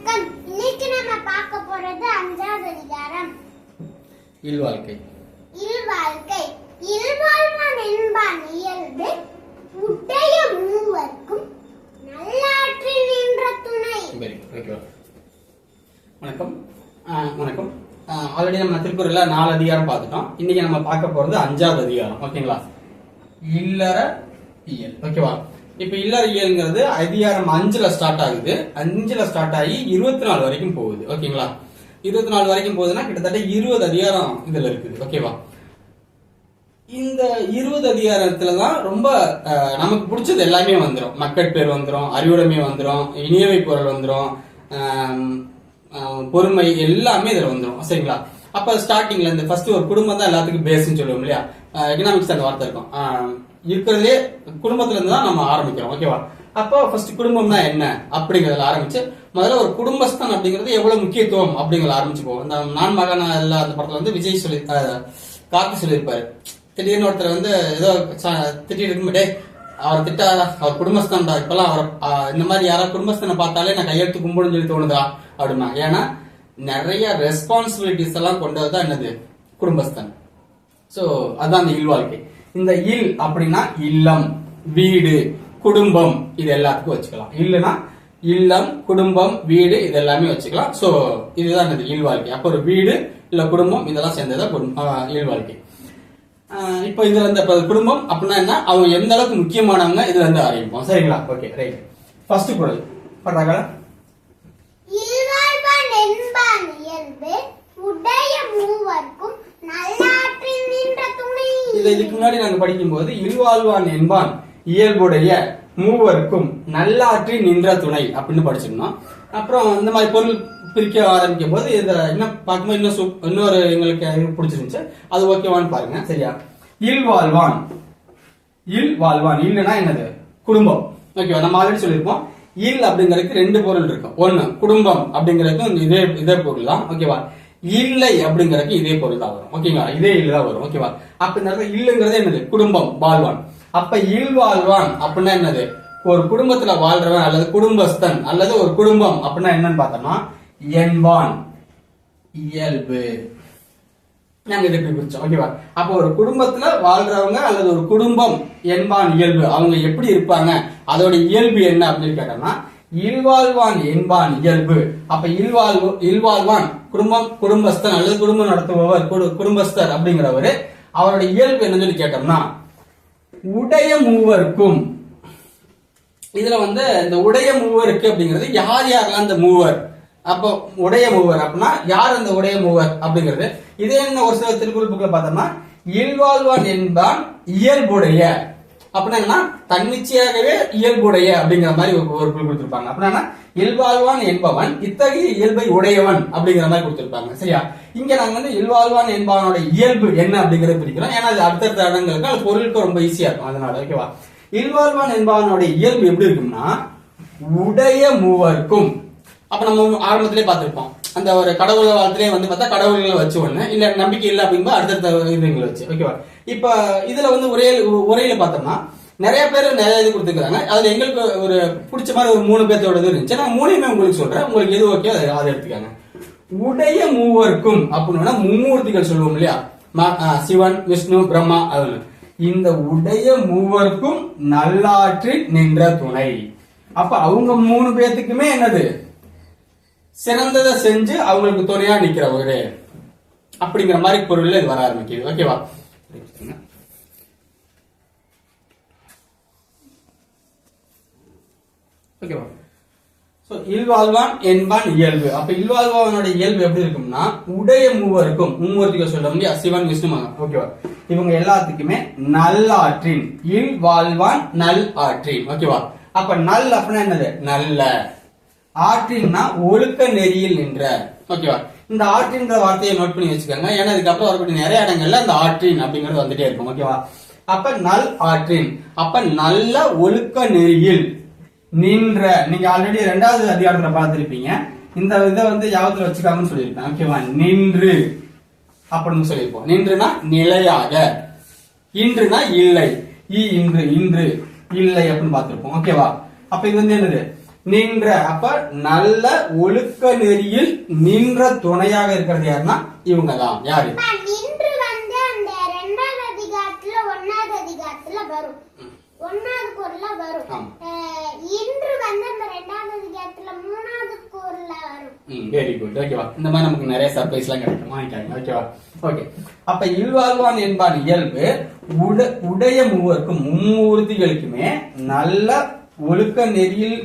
வணக்கம். இன்னைக்கு நம்ம பார்க்க போறது 5வது அதிகாரம். இல்வாழ்க்கை. இல்வாழ்க்கை. இல்வாழ்வான் என்பான் இயல்பு உடைய மூவர்க்கும் நல்லாற்றில் நின்ற துணை. வணக்கம். வணக்கம். ஆல்ரெடி நம்ம திருக்குறள்ல 4 அதிகாரம் பார்த்துட்டோம். இன்னைக்கு நம்ம பார்க்க போறது 5வது அதிகாரம். ஓகேங்களா? இல்லற இயல். ஓகேவா? இப்ப இல்லற இயல்ங்கிறது அதிகாரம் 5ல ஸ்டார்ட் ஆகுது. 5ல ஸ்டார்ட் ஆகி 24 வரைக்கும் போகுது. ஓகேங்களா? 24 வரைக்கும் போகுதுன்னா கிட்டத்தட்ட 20 அதிகாரம் இதுல இருக்குது. ஓகேவா? இந்த 20 அதிகாரத்துலதான் ரொம்ப நமக்கு பிடிச்சது எல்லாமே வந்துடும். மக்கட்பேர் வந்துடும், அறிவுடைமை வந்துடும், இனியவை பொருள் வந்துடும், பொறுமை எல்லாமே இதுல வந்துடும். சரிங்களா? அப்ப ஸ்டார்டிங்ல இந்த ஃபர்ஸ்ட் ஒரு குடும்பம் தான் எல்லாத்துக்கும் பேஸ்ன்னு சொல்லுவோம் இல்லையா? எக்கனாமிக்ஸ் அந்த வார்த்தை இருக்கும். இருக்கிறதே குடும்பத்துல இருந்து தான் நம்ம ஆரம்பிக்கிறோம். ஓகேவா? அப்போ ஃபர்ஸ்ட் குடும்பம்னா என்ன அப்படிங்கறதுல ஆரம்பிச்சு முதல்ல ஒரு குடும்பஸ்தான் அப்படிங்கிறது எவ்வளவு முக்கியத்துவம் அப்படிங்கறத ஆரம்பிச்சுப்போம். இந்த நான் மகன் எல்லாம் அந்த படத்துல வந்து விஜய் சொல்லி கார்த்தி சொல்லியிருப்பாரு. திடீர்னு ஒருத்தர் வந்து ஏதோ திட்டிட்டு இருக்கும்போதே அவர் திட்டாத அவர் குடும்பஸ்தான் தான். இப்பெல்லாம் அவர் இந்த மாதிரி யாராவது குடும்பஸ்தானை பார்த்தாலே நான் கையெழுத்து கும்பிடுன்னு சொல்லி தோணுதா அப்படின்னா, ஏன்னா நிறைய ரெஸ்பான்சிபிலிட்டிஸ் எல்லாம் கொண்டதுதான் என்னது குடும்பஸ்தான். சோ அதான் அந்த இல்வாழ்க்கை. இந்த இல் அப்படின்னா இல்லம், வீடு, குடும்பம் இது எல்லாத்துக்கும் வச்சுக்கலாம். இல்லைன்னா இல்லம், குடும்பம், வீடு இது எல்லாமே வச்சுக்கலாம். சோ இதுதான் என்னது இல்வாழ்க்கை. அப்ப ஒரு வீடு இல்ல குடும்பம் இதெல்லாம் சேர்ந்ததான் இல்வாழ்க்கை. இப்போ இதுல இருந்து குடும்பம் அப்படின்னா என்ன, அவங்க எந்த அளவுக்கு முக்கியமானவங்க இதுல இருந்து ஆரம்பிப்போம். சரிங்களா? Okay, right. ஃபர்ஸ்ட் குறள் பண்றாங்க. இல்வாழ்வான் என்பான் இயல்பு உடைய மூவர்க்கும் நல்லாற்றில் நின்ற துணை. இதுக்கு முன்னாடி நாங்க படிக்கும் போது இல்வாழ்வான் என்பான் இயல்புடைய மூவருக்கும் நல்லாற்றி நின்ற துணை அப்படின்னு படிச்சிருந்தோம். அப்புறம் இந்த மாதிரி பொருள் பிரிக்க ஆரம்பிக்கும் போது இதை என்ன பார்க்கும்போது இன்னொரு எங்களுக்கு பிடிச்சிருந்துச்சு. அது ஓகேவான்னு பாருங்க. சரியா? இல்வாழ்வான். இல்வாழ்வான் இல்லைன்னா என்னது குடும்பம். ஓகேவா? நம்ம ஆல்ரெடி சொல்லியிருப்போம். இல் அப்படிங்கறதுக்கு 2 பொருள் இருக்கும். ஒண்ணு குடும்பம் அப்படிங்கறதுக்கு இதே பொருள் தான். ஓகேவா? இல்லை அப்படிங்கறதுக்கு இதே பொருள் தான் வரும். ஓகேங்களா? இதே இல்ல தான் வரும். ஓகேவா? அப்ப இந்த இடத்துல இல்லுங்கிறது என்னது குடும்பம், வாழ்வான். அப்ப இல்வாழ்வான் அப்படின்னா என்னது ஒரு குடும்பத்துல வாழ்றவன் அல்லது குடும்பஸ்தன் அல்லது ஒரு குடும்பம் அப்படின்னா என்னன்னு பார்த்தோம்னா என்பான் இயல்பு. நாங்க இதை பிரிச்சோம். ஓகேவா? அப்ப ஒரு குடும்பத்துல வாழ்றவங்க அல்லது ஒரு குடும்பம் என்பான் இயல்பு அவங்க எப்படி இருப்பாங்க, அதோட இயல்பு என்ன அப்படின்னு கேட்டோம்னா இல்வாழ்வான் என்பான் இயல்பு. அப்ப இல்வாழ்வான் குடும்பம், குடும்பஸ்தன் அல்லது குடும்பம் நடத்துபவர், குடும்பஸ்தர் அப்படிங்கிறவரு அவருடைய இயல்பு என்னன்னு சொல்லி கேட்டோம்னா உடைய மூவருக்கும். இதுல வந்து இந்த உடைய மூவருக்கு அப்படிங்கிறது யார் யாரெல்லாம் இந்த மூவர். அப்போ உடைய மூவர் அப்படின்னா யார் அந்த உடைய மூவர் அப்படிங்கிறது இதே ஒரு சில திருக்குறள் புக்ல பார்த்தோம்னா இல்வாழ்வான் என்பான் இயல்புடைய அப்படின்னா தன்னிச்சையாகவே இயல்புடைய அப்படிங்கிற மாதிரி ஒரு பொருள் கொடுத்திருப்பாங்க. அப்படின்னா இல்வாழ்வான் என்பவன் இத்தகைய இயல்பை உடையவன் அப்படிங்கிற மாதிரி கொடுத்திருப்பாங்க. சரியா? இங்க நாங்க வந்து இல்வாழ்வான் என்பவனோட இயல்பு என்ன அப்படிங்கறத பிரிக்கிறோம். ஏன்னா அது அடுத்தடுத்த இடங்களுக்கு அது பொருளுக்கு ரொம்ப ஈஸியா இருக்கும். அதனால ஓகேவா? இல்வாழ்வான் என்பவனோட இயல்பு எப்படி இருக்கும்னா உடைய மூவருக்கும். அப்ப நம்ம ஆரம்பத்திலே பார்த்திருப்போம். அந்த ஒரு கடவுள வாழ்த்திலே வந்து பார்த்தா கடவுள்களை வச்சு ஒண்ணு இல்ல நம்பிக்கை இல்லை அப்படிங்கும்போது அடுத்தடுத்த இதுங்களை வச்சு. ஓகேவா? இப்ப இதுல வந்து உரையில பார்த்தோம்னா நிறைய பேர் நிறைய இது கொடுத்துருக்காங்க. அதுல எங்களுக்கு ஒரு பிடிச்ச மாதிரி ஒரு 3 பேர்த்தோட இது இருந்துச்சு. நான் 3யுமே உங்களுக்கு சொல்றேன். உங்களுக்கு எது ஓகே அதை எடுத்துக்காங்க. உடைய மூவருக்கும் அப்படின்னா மும்மூர்த்திகள் சொல்லுவோம் இல்லையா? சிவன், விஷ்ணு, பிரம்மா. அது இந்த உடைய மூவருக்கும் நல்லாற்றி நின்ற துணை. அப்ப அவங்க 3 பேர்த்துக்குமே என்னது சிறந்ததை செஞ்சு அவங்களுக்கு துணையா நிக்கிறவரு அப்படிங்கிற மாதிரி பொருள்ல இது வர ஆரம்பிக்குது. ஓகேவா? ஓகேவா? சோ இல்வாழ்வான் என்பான் இயல்பு. அப்ப இல்வாழ்வானோட இயல்பு எப்படி இருக்கும்னா உடைய மூவருக்கும் மும்மூர்த்திகள் சொல்ல முடியாது சிவன், விஷ்ணு, மகன். ஓகேவா? இவங்க எல்லாத்துக்குமே நல்லாற்றின். இல்வாழ்வான் நல் ஆற்றின். ஓகேவா? அப்ப நல் அப்படின்னா என்னது நல்ல, ஆற்றின்னா ஒழுக்க நெறியில் நின்ற. ஓகேவா? இந்த ஆற்றின்ற வார்த்தையை நோட் பண்ணி வச்சுக்கோங்க. ஏன்னா இதுக்கப்புறம் வரக்கூடிய நிறைய இடங்கள்ல அந்த ஆற்றின் அப்படிங்கிறது வந்துட்டே இருக்கும். ஓகேவா? அப்ப நல் ஆற்றின். அப்ப நல்ல ஒழுக்க நெறியில் நின்ற. நீங்க ஆல்ரெடி 2வது அதிகாரத்துல பார்த்திருப்பீங்க. இந்த இதை வந்து யாவத்துல வச்சுக்காங்கன்னு சொல்லியிருப்பேன். ஓகேவா? நின்று அப்படின்னு சொல்லியிருப்போம். நின்றுனா நிலையாக, இன்றுனா இல்லை, இன்று இன்று இல்லை அப்படின்னு பார்த்திருப்போம். ஓகேவா? அப்ப இது வந்து என்னது நின்ற. அப்ப நல்ல ஒழுக்க நெறியில் நின்ற துணையாக இருக்கிறது யாருன்னா இவங்கதான். யாரு? நின்று வந்து அந்த 2வது அதிகாரத்துல 1வது அதிகாரத்துல வரும், 1வது குறள்ல வரும். இன்று வந்து அந்த 2வது அதிகாரத்துல 3வது குறள்ல வரும். Very good. ஓகேவா? இந்த மாதிரி நமக்கு நிறைய சர்ப்ரைஸ் எல்லாம் கிடைக்கும், வாங்கிக்காங்க. ஓகேவா? ஓகே. அப்ப இல்வாழ்வான் என்பான் இயல்பு உடைய மூவருக்கும் மும்மூர்த்திகளுக்குமே நல்ல ஒழுக்க நெறியில்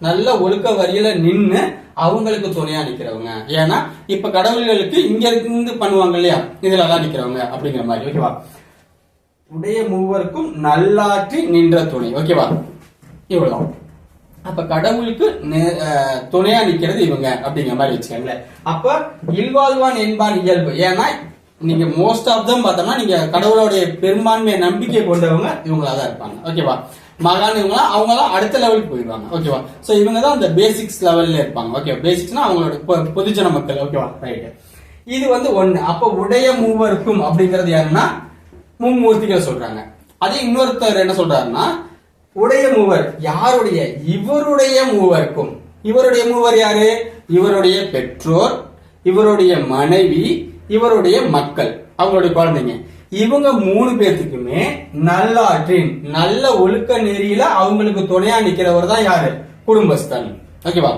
நல்ல ஒழுக்க வரியில நின்னு அவங்களுக்கு துணையா நிக்கிறவங்க. ஏன்னா இப்ப கடவுள்களுக்கு இங்க இருந்து பண்ணுவாங்க இல்லையா, இதுல எல்லாம் நிக்கிறவங்க அப்படிங்கிற மாதிரி. ஓகேவா? உடைய மூவருக்கும் நல்லாற்றி நின்ற துணை. ஓகேவா? இவ்வளவுதான். அப்ப கடவுளுக்கு துணையா நிக்கிறது இவங்க அப்படிங்கிற மாதிரி வச்சுக்கோங்களேன். அப்ப இல்வாழ்வான் என்பான் இயல்பு. ஏன்னா நீங்க மோஸ்ட் ஆஃப் தம் பார்த்தோம்னா நீங்க கடவுளுடைய பெரும்பான்மையை நம்பிக்கை கொண்டவங்க இவங்களாதான் இருப்பாங்க. ஓகேவா? மகான் இவங்களா அவங்களாம் அடுத்த லெவலுக்கு போயிடுவாங்க. ஓகேவா? சோ இவங்க தான் அந்த பேசிக்ஸ் லெவல்ல இருப்பாங்க. ஓகே, பேசிக்ஸ்னா அவங்களோட பொதுஜன மக்கள். ஓகேவா? ரைட். இது வந்து ஒண்ணு. அப்ப உடைய மூவருக்கும் அப்படிங்கிறது யாருன்னா மும்மூர்த்திகள் சொல்றாங்க. அதே இன்னொருத்தர் என்ன சொல்றாருன்னா உடைய மூவர் யாருடைய? இவருடைய மூவருக்கும். இவருடைய மூவர் யாரு? இவருடைய பெற்றோர், இவருடைய மனைவி, இவருடைய மக்கள், அவங்களுடைய குழந்தைங்க. இவங்க 3 பேர்த்துக்குமே நல்லாற்றின் நல்ல ஒழுக்க நெறியில அவங்களுக்கு துணையா நிக்கிறவர் தான் யாரு? குடும்பஸ்தன். ஓகேவா?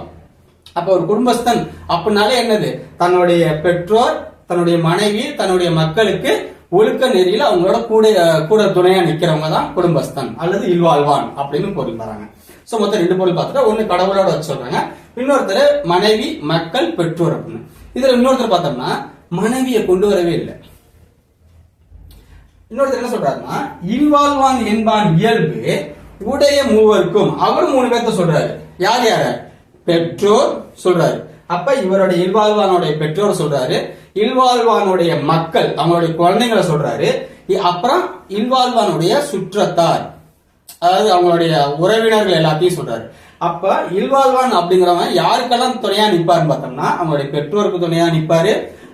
அப்ப ஒரு குடும்பஸ்தன் அப்படின்னாலே என்னது? தன்னுடைய பெற்றோர், தன்னுடைய மனைவி, தன்னுடைய மக்களுக்கு ஒழுக்க நெறியில அவங்களோட கூட துணையா நிக்கிறவங்க தான் குடும்பஸ்தன் அல்லது இல்வாழ்வான் அப்படின்னு பொருள் தராங்க. சோ மொத்தம் 2 பொருள் பார்த்துட்டா, ஒண்ணு கடவுளோட வச்சு சொல்றாங்க, இன்னொருத்தர் மனைவி, மக்கள், பெற்றோர் அப்படின்னு. இதுல இன்னொருத்தர் பார்த்தோம்னா மனைவியை கொண்டு வரவே இல்லை. இன்னொருத்தர் என்ன சொல்றாருன்னா இல்வாழ்வான் என்பான் இயல்பு உடைய மூவருக்கும். அவர் 3 பேர்த்த சொல்றாரு. யார் யார? பெற்றோர் சொல்றாரு. அப்ப இவருடைய இல்வாழ்வானுடைய பெற்றோர் சொல்றாரு, இல்வாழ்வானுடைய மக்கள் அவங்களுடைய குழந்தைங்களை சொல்றாரு, அப்புறம் இல்வாழ்வானுடைய சுற்றத்தார் அதாவது அவங்களுடைய உறவினர்கள் எல்லாத்தையும் சொல்றாரு. அப்ப இல்வாழ்வான் அப்படிங்கிறவன் யாருக்கெல்லாம் துணையா நிப்பாருன்னு பார்த்தோம்னா அவங்களுடைய பெற்றோருக்கு துணையா நிப்பாரு,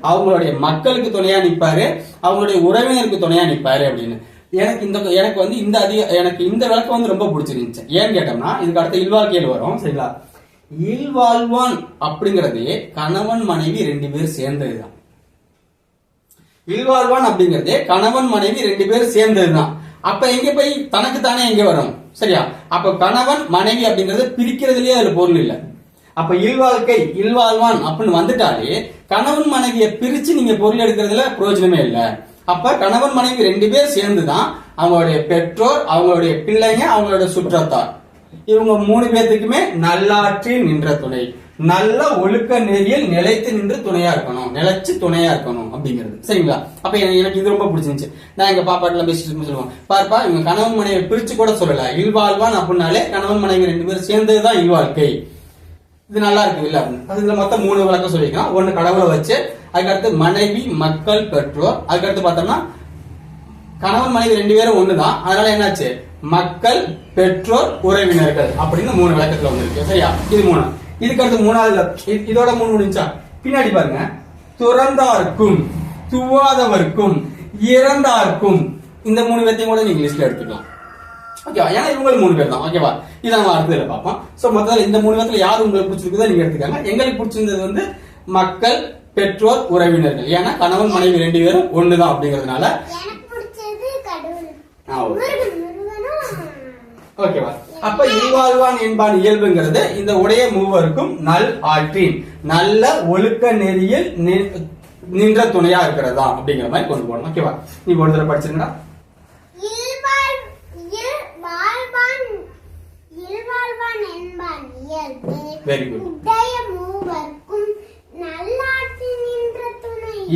அவங்களுடைய மக்களுக்கு துணையா நிப்பாரு, அவங்களுடைய உறவினருக்கு துணையா நிப்பாரு அப்படின்னு. எனக்கு வந்து எனக்கு இந்த விளக்கம் வந்து ரொம்ப பிடிச்சிருந்துச்சு. ஏன்னு கேட்டோம்னா இதுக்கு அடுத்த இல்வாழ்க்கையில் வரும். சரிங்களா? இல்வாழ்வான் அப்படிங்கறது கணவன் மனைவி 2 பேர் சேர்ந்ததுதான். இல்வாழ்வான் அப்படிங்கறதே கணவன் மனைவி 2 பேர் சேர்ந்ததுதான். அப்ப எங்க போய் தனக்கு தானே எங்க வரும்? சரியா? அப்ப கணவன் மனைவி அப்படிங்கறது பிரிக்கிறதுலயே அதுல பொருள் இல்ல. அப்ப இல்வாழ்க்கை இல்வாழ்வான் அப்படின்னு வந்துட்டாலே கணவன் மனைவியை பிரிச்சு நீங்க பொருள் எடுக்கிறதுல பிரயோஜனமே இல்ல. அப்ப கணவன் மனைவி 2 பேர் சேர்ந்துதான் அவங்களுடைய பெற்றோர், அவங்களுடைய பிள்ளைங்க, அவங்களோட சுற்றத்தார், இவங்க 3 பேர்த்துக்குமே நல்லாற்றி நின்ற துணை, நல்ல ஒழுக்க நெறியில் நிலைத்து நின்று துணையா இருக்கணும், நிலைச்சு துணையா இருக்கணும் அப்படிங்கிறது. சரிங்களா? அப்ப எனக்கு இது ரொம்ப பிடிச்சிருந்துச்சு. நான் எங்க பாப்பாட்டுல பேசிட்டு சொல்லுவோம், பாருப்பா இவங்க கணவன் மனைவி பிரிச்சு கூட சொல்லல, இல்வாழ்வான் அப்படின்னாலே கணவன் மனைவி 2 பேரும் சேர்ந்ததுதான் இல்வாழ்க்கை. இது நல்லா இருக்கு இல்ல? அதுல மொத்தம் 3 விளக்கம் சொல்லிக்கலாம். ஒண்ணு கடவுளை வச்சு, அதுக்கடுத்து மனைவி, மக்கள், பெற்றோர், அதுக்கடுத்து பார்த்தோம்னா கணவன் மனைவி 2 பேரும் ஒண்ணுதான், அதனால என்னாச்சு மக்கள், பெற்றோர், உறவினர்கள் அப்படின்னு 3 விளக்கத்துல வந்துருக்கு. சரியா? இது 3. இதுக்கு அடுத்து 3வது இதோட 3 முடிஞ்சா பின்னாடி பாருங்க, துறந்தார்க்கும், துவாதவர்க்கும், இறந்தார்க்கும், இந்த 3 பேர்த்தையும் கூட நீங்க லிஸ்ட்ல எடுத்துக்கலாம். ஓகேவா? ஏன்னா இவங்களுக்கு 3 பேர் தான். ஓகேவா? இதை நம்ம அடுத்ததுல பார்ப்போம். சோ மொத்தத்துல இந்த 3 பேர்த்துல யாரு உங்களுக்கு பிடிச்சிருக்குதோ நீங்க எடுத்துக்காங்க. எங்களுக்கு பிடிச்சிருந்தது வந்து மக்கள், பெற்றோர், உறவினர்கள். ஏன்னா கணவன் மனைவி 2 பேரும் ஒண்ணுதான் அப்படிங்கறதுனால. ஓகேவா? அப்ப இல்வாழ்வான் என்பான் இயல்புங்கிறது இந்த உடைய மூவருக்கும் நல் ஆற்றின் நல்ல ஒழுக்க நெறியில் நின்ற துணையா இருக்கிறதா அப்படிங்கிற மாதிரி கொண்டு போகணும். ஓகேவா? நீ ஒரு தடவை படிச்சிருந்தா வெரி குட்.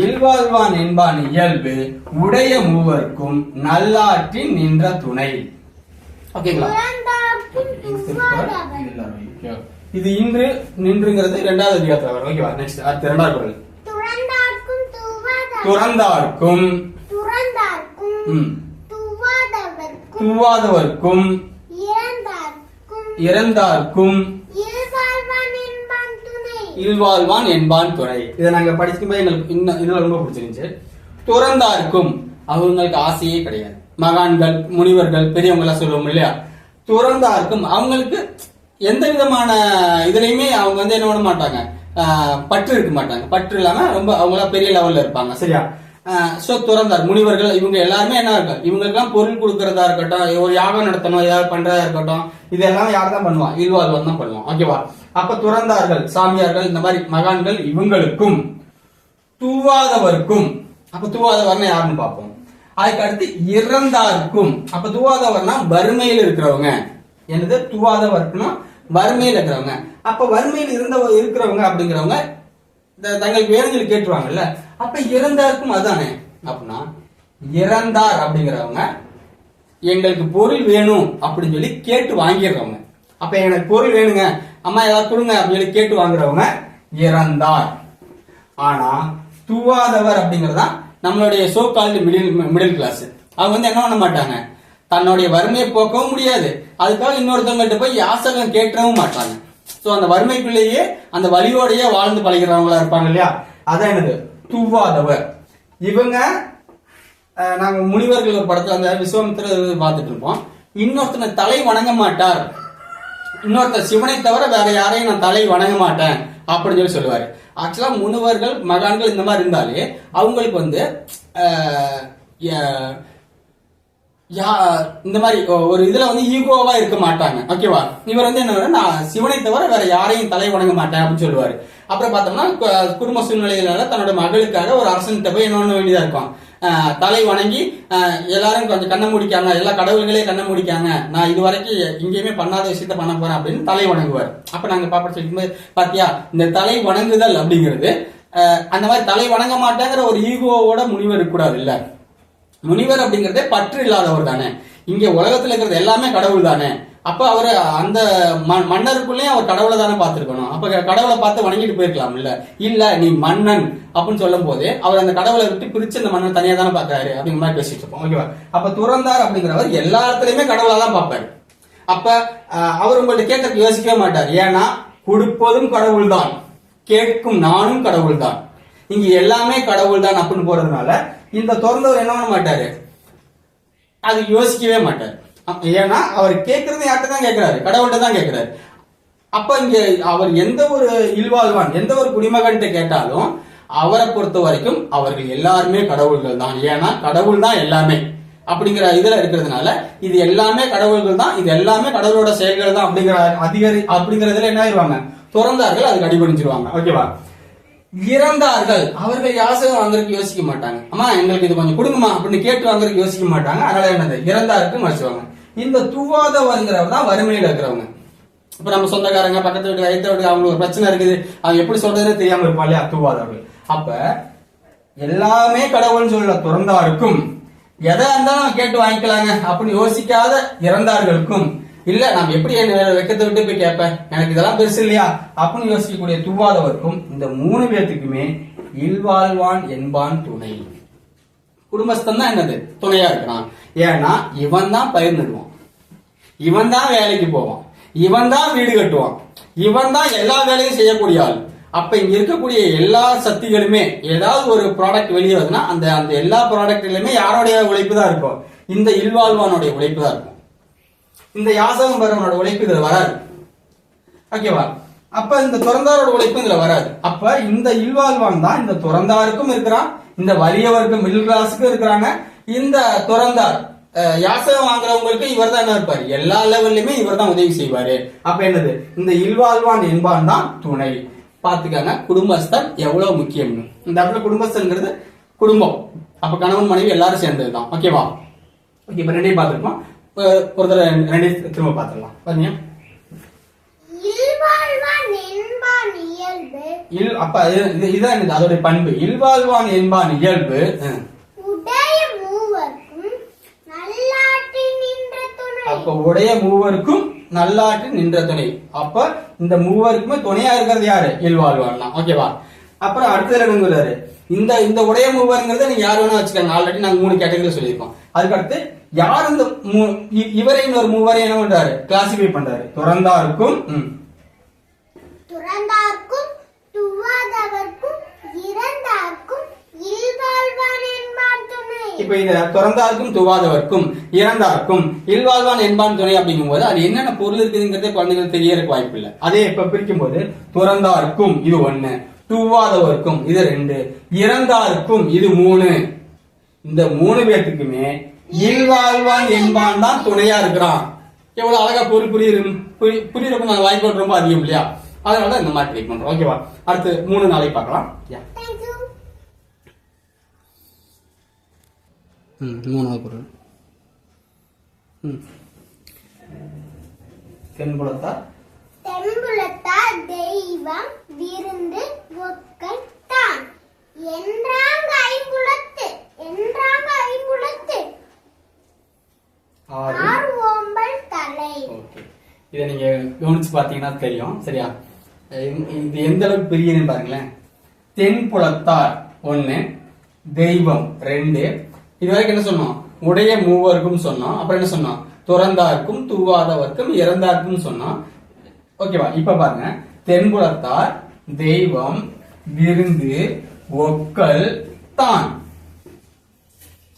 இல்வாழ்வான் என்பான் இயல்பு உடைய மூவருக்கும் நல்லாற்றி நின்ற துணை. ஓகேங்களா? இது இன்று நின்றுங்கிறது 2வது அதிகாரத்துல வரும். ஓகேவா? நெக்ஸ்ட் அடுத்து 2வது குறள். துறந்தார்க்கும் துவாதவர்க்கும் இறந்தார்க்கும் இல்வாழ்வான் என்பான் துணை. இதை நாங்க படிக்கும்போது எங்களுக்கு இன்னும் ரொம்ப பிடிச்சிருந்துச்சு. துறந்தார்க்கும் அவங்களுக்கு ஆசையே கிடையாது. மகான்கள், முனிவர்கள், பெரியவங்க எல்லாம் சொல்லுவோம் இல்லையா? துறந்தார்க்கும் அவங்களுக்கு எந்த விதமான இதுலயுமே அவங்க வந்து என்ன பண்ண மாட்டாங்க, பற்று இருக்க மாட்டாங்க. பற்று இல்லாம ரொம்ப அவங்களா பெரிய லெவல்ல இருப்பாங்க. சரியா? சோ துறந்தார் முனிவர்கள் இவங்க எல்லாருமே என்ன இருக்கும், இவங்களுக்கெல்லாம் பொருள் கொடுக்கறதா இருக்கட்டும், ஒரு யாகம் நடத்தணும், ஏதாவது பண்றதா இருக்கட்டும், இதெல்லாம் யார் தான் பண்ணுவான், இல்வாழ்வான் தான் பண்ணுவான். ஓகேவா? அப்ப துறந்தார்கள், சாமியார்கள், இந்த மாதிரி மகான்கள் இவங்களுக்கும் தூவாதவர்க்கும். அப்ப தூவாதவர்னா யாருன்னு பார்ப்போம். அதுக்கு அடுத்து இறந்தாருக்கும். அப்ப தூவாதவர்னா வறுமையில் இருக்கிறவங்க. என்னது தூவாதவர்க்குன்னா வறுமையில் இருக்கிறவங்க. அப்ப வறுமையில் இருக்கிறவங்க அப்படிங்கிறவங்க தங்களுக்கு வேணுங்களை கேட்டுருவாங்கல்ல. அப்ப இறந்தாருக்கும் அதானே. அப்படின்னா இறந்தார் அப்படிங்கிறவங்க எங்களுக்கு பொருள் வேணும் அப்படின்னு சொல்லி கேட்டு வாங்கிடுறவங்க. அப்ப எனக்கு பொருள் வேணுங்க, அம்மா ஏதாவது கொடுங்க அப்படின்னு சொல்லி கேட்டு வாங்குறவங்க இறந்தார். ஆனா தூவாதவர் அப்படிங்கறதா நம்மளுடைய சோ கால்டு மிடில் கிளாஸ். அவங்க வந்து என்ன பண்ண மாட்டாங்க, தன்னுடைய வறுமையை போக்கவும் முடியாது, அதுக்காக இன்னொருத்தவங்கள்ட்ட போய் யாசகம் கேட்கவும் மாட்டாங்க. சோ அந்த வறுமைக்குள்ளேயே அந்த வலியோடையே வாழ்ந்து பழகிறவங்களா இருப்பாங்க இல்லையா, அதான் என்னது தூவாதவர். இவங்க நாங்க முனிவர்கள் ஒரு படத்துல அந்த விஸ்வாமித்திரர் பார்த்துட்டு இருப்போம். இன்னொருத்தனை தலை வணங்க மாட்டார், இன்னொருத்தர் சிவனை தவிர வேற யாரையும் நான் தலை வணங்க மாட்டேன் அப்படின்னு சொல்லி சொல்லுவாரு. ஆக்சுவலா முனிவர்கள் மகான்கள் இந்த மாதிரி இருந்தாலே அவங்களுக்கு வந்து இந்த மாதிரி ஒரு இதுல வந்து ஈகோவா இருக்க மாட்டாங்க. ஓகேவா? இவர் வந்து என்ன, நான் சிவனை தவிர வேற யாரையும் தலை வணங்க மாட்டேன் அப்படின்னு சொல்லுவாரு. அப்புறம் பார்த்தோம்னா குடும்ப சூழ்நிலையினால தன்னோட மகளுக்காக ஒரு அரசன்கிட்ட போய் என்ன பண்ண வேண்டியதா இருக்கும், தலை வணங்கி எல்லாரும் கொஞ்சம் கண்ணை முடிக்காங்க, எல்லா கடவுள்களே கண்ணை முடிக்காங்க, நான் இது வரைக்கும் எங்கேயுமே பண்ணாத விஷயத்த பண்ண போறேன் அப்படின்னு தலை வணங்குவார். அப்ப நாங்க பாப்பா சொல்லிக்கும்போது பாத்தியா, இந்த தலை வணங்குதல் அப்படிங்கிறது அந்த மாதிரி தலை வணங்க மாட்டேங்கிற ஒரு ஈகோவோட முனிவர் இருக்கக்கூடாது இல்ல. முனிவர் அப்படிங்கறதே பற்று இல்லாதவர் தானே. இங்க உலகத்துல இருக்கிறது எல்லாமே கடவுள் தானே. அப்ப அவர் அந்த மன்னருக்குள்ளேயும் அவர் கடவுளை தானே பார்த்திருக்கணும். அப்ப கடவுளை பார்த்து வணங்கிட்டு போயிருக்கலாம் இல்ல. இல்ல நீ மன்னன் அப்படின்னு சொல்லும் போதே அவர் அந்த கடவுளை விட்டு பிரிச்சு அந்த மன்னன் தனியா தானே பாக்குறாரு அப்படிங்கிற மாதிரி பேசிட்டு இருப்போம். ஓகேவா? அப்ப துறந்தார் அப்படிங்கிறவர் எல்லா இடத்துலயுமே கடவுளா தான் பார்ப்பாரு. அப்ப அவர் உங்கள்ட்ட கேட்க யோசிக்கவே மாட்டார். ஏன்னா கொடுப்பதும் கடவுள் தான், கேட்கும் நானும் கடவுள் தான், இங்க எல்லாமே கடவுள் தான் அப்படின்னு போறதுனால இந்த துறந்தவர் என்ன பண்ண மாட்டாரு, அது யோசிக்கவே மாட்டார். ஏன்னா அவர் கேட்கறது யார்கிட்ட தான் கேட்கிறாரு, கடவுள்கிட்ட தான் கேட்கிறாரு. அப்ப இங்க அவர் எந்த ஒரு இல்வாழ்வான் எந்த ஒரு குடிமகன்கிட்ட கேட்டாலும் அவரை பொறுத்த வரைக்கும் அவர்கள் எல்லாருமே கடவுள்கள் தான். ஏன்னா கடவுள் தான் எல்லாமே அப்படிங்கிற இதுல இருக்கிறதுனால இது எல்லாமே கடவுள்கள் தான், இது எல்லாமே கடவுளோட செயல்கள் தான் அப்படிங்கறதுல என்ன ஆயிடுவாங்க, துறந்தார்கள், அதுக்கு அடிபணிஞ்சிருவாங்க. ஓகேவா? இறந்தார்கள் அவர்கள் யாசகம் வாங்குறதுக்கு யோசிக்க மாட்டாங்க. அம்மா எங்களுக்கு இது கொஞ்சம் கொடுங்கம்மா அப்படின்னு கேட்டு வாங்குறதுக்கு யோசிக்க மாட்டாங்க. அதனால என்னது இறந்தாருக்கு மறைச்சுவாங்க. இந்த துவாதவர்ங்கிறவர் தான் வறுமையில இருக்கிறவங்க. இப்ப நம்ம சொந்தக்காரங்க பக்கத்து வீட்டு வயிற்று வீட்டு அவங்களுக்கு ஒரு பிரச்சனை இருக்குது, அவங்க எப்படி சொல்றதுன்னு தெரியாம இருப்பா இல்லையா துவாதவர்கள். அப்ப எல்லாமே கடவுள்னு சொல்ல துறந்தாருக்கும் எதா இருந்தாலும் கேட்டு வாங்கிக்கலாங்க அப்படின்னு யோசிக்காத இறந்தார்களுக்கும், இல்ல நாம் எப்படி வெக்கத்தை விட்டு போய் கேட்பேன், எனக்கு இதெல்லாம் பெருசு இல்லையா அப்படின்னு யோசிக்கக்கூடிய துவாதவர்க்கும் இந்த 3 பேத்துக்குமே இல்வாழ்வான் என்பான் துணை. குடும்பஸ்தன் தான் என்னது துணையா இருக்கிறான். ஏன்னா இவன் தான் பயிர் நடுவான், இவன் தான் வேலைக்கு போவான், இவன் தான் வீடு கட்டுவான், இவன் தான் எல்லா வேலையும் செய்யக்கூடிய ஆள். அப்ப இங்க இருக்கக்கூடிய எல்லா சக்திகளுமே ஏதாவது ஒரு ப்ராடக்ட் வெளியே வருதுன்னா அந்த அந்த எல்லா ப்ராடக்ட்லயுமே யாருடைய உழைப்பு தான் இருக்கும், இந்த இல்வாழ்வானுடைய உழைப்பு தான் இருக்கும். இந்த யாசகம் பெறவனோட உழைப்பு இதுல வராது. ஓகேவா? அப்ப இந்த துறந்தாரோட உழைப்பு இதுல வராது. அப்ப இந்த இல்வாழ்வான் தான் இந்த துறந்தாருக்கும் இருக்கிறான், இந்த வலியவருக்கும் மிடில் கிளாஸுக்கும் இருக்கிறாங்க. இந்த துறந்தார் யாசகம் வாங்குறவங்களுக்கு இவர் தான் என்ன இருப்பாரு, எல்லா லெவல்லையுமே இவர் தான் உதவி செய்வாரு. அப்ப என்னது இந்த இல்வாழ்வான் என்பான் தான் துணை. பாத்துக்காங்க குடும்பஸ்தன் எவ்வளவு முக்கியம்னு. இந்த இடத்துல குடும்பஸ்தன்ங்கிறது குடும்பம், அப்ப கணவன் மனைவி எல்லாரும் சேர்ந்ததுதான். ஓகேவா? ஓகே, இப்ப ரெண்டையும் பார்த்துருக்கோம். ஒரு தடவை ரெண்டையும் திரும்ப பார்த்துடலாம். பாருங்க, அப்ப இதுதான் அதோட பண்பு. இல்வாழ்வான் என்பான் இயல்பு அப்ப உடைய மூவருக்கும் நல்லாற்றி நின்ற துணை. அப்ப இந்த மூவருக்குமே துணையா இருக்கிறது யாரு, இல்வாழ்வான் தான். ஓகேவா? அப்புறம் அடுத்ததுல சொல்றாரு இந்த இந்த உடைய மூவருங்கிறத நீங்க யாரு வேணா வச்சுக்காங்க. ஆல்ரெடி நாங்க 3 கேட்டகரி சொல்லியிருக்கோம். அதுக்கு அடுத்து யார் இந்த இவரை இன்னொரு மூவரை என்ன பண்றாரு, கிளாசிஃபை பண்றாரு. துறந்தாருக்கும் துவாதவர்க்கும் இறந்தார்க்கும் இல்வாழ்வான் என்பான் துணை. இப்ப இந்த துறந்தார்க்கும் துவாதவர்க்கும் இறந்தார்க்கும் இல்வாழ்வான் என்பான் துணை அப்படிங்கும் போது அது என்னென்ன பொருள் இருக்குதுங்கிறதே குழந்தைகள் தெரியறதுக்கு வாய்ப்பு இல்லை. அதே இப்ப பிரிக்கும் போது துறந்தார்க்கும் இது 1, துவாதவர்க்கும் இது 2, இறந்தார்க்கும் இது 3. இந்த 3 பேத்துக்குமே இல்வாழ்வான் என்பான் தான் துணையா இருக்கிறான். எவ்வளவு அழகா பொருள் புரியுறப்ப நாங்க வாய்ப்பு ரொம்ப அதிகம் இல்லையா? அதனால இந்த மாதிரி ட்ரை பண்றோம். ஓகேவா? அடுத்து 3 நாளைக்கு பார்க்கலாம். மூணாவது பொருள் தென்புலத்தார் தெய்வம் விருந்து ஒக்கல் தான் என்றாங்க ஐம்புலத்து ஆறு ஓம்பல் தலை. இதை நீங்க கவனிச்சு பாத்தீங்கன்னா தெரியும். சரியா? இது எந்த அளவுக்கு பெரியதுன்னு பாருங்களேன். தென்புலத்தார் 1, தெய்வம் 2. இது வரைக்கும் என்ன சொன்னோம்? உடைய மூவருக்கும் சொன்னோம். அப்புறம் என்ன சொன்னோம்? துறந்தார்க்கும் துவாதவர்க்கும் இறந்தார்க்கும் சொன்னோம். ஓகேவா? இப்ப பாருங்க, தென்புலத்தார் தெய்வம் விருந்து ஒக்கல் தான்.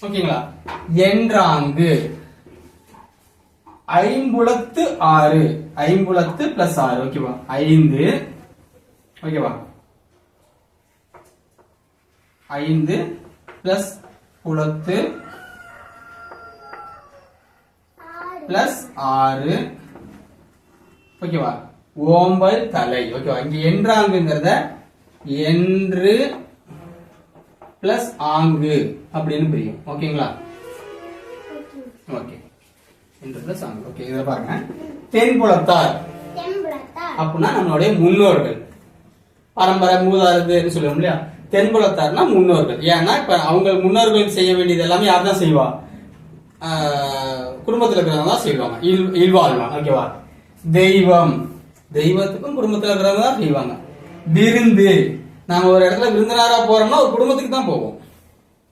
ஓகேங்களா? என்றாங்கு ஐம்புலத்து 6, ஐம்புலத்து பிளஸ் 6. ஓகேவா? 5. ஓகேவா? 5 பிளஸ் புலத்து பிளஸ் 6. ஓகேவா? ஓம்பல் தலை. ஓகேவா? இங்க என்றாங்குங்கிறத என்று பிளஸ் ஆங்கு அப்படின்னு பிரியும். ஓகேங்களா? ஓகே, என்று பிளஸ் ஆங்கு. ஓகே, இத பாருங்க. தென்புலத்தார் அப்படின்னா நம்மளுடைய முன்னோர்கள், பரம்பரை மூதாதையர்னு சொல்லுவோம் இல்லையா? தென்புலத்தார்னா முன்னோர்கள். ஏன்னா இப்ப அவங்க முன்னோர்கள் செய்ய வேண்டியது எல்லாமே யார் தான் செய்வா? குடும்பத்தில் இருக்கிறவங்க தான் செய்வாங்க. இல்வாழ்வான். ஓகேவா? தெய்வம், தெய்வத்துக்கும் குடும்பத்தில் இருக்கிறவங்க தான் செய்வாங்க. விருந்து, நாம ஒரு இடத்துல விருந்தினரா போறோம்னா ஒரு குடும்பத்துக்கு தான் போவோம்.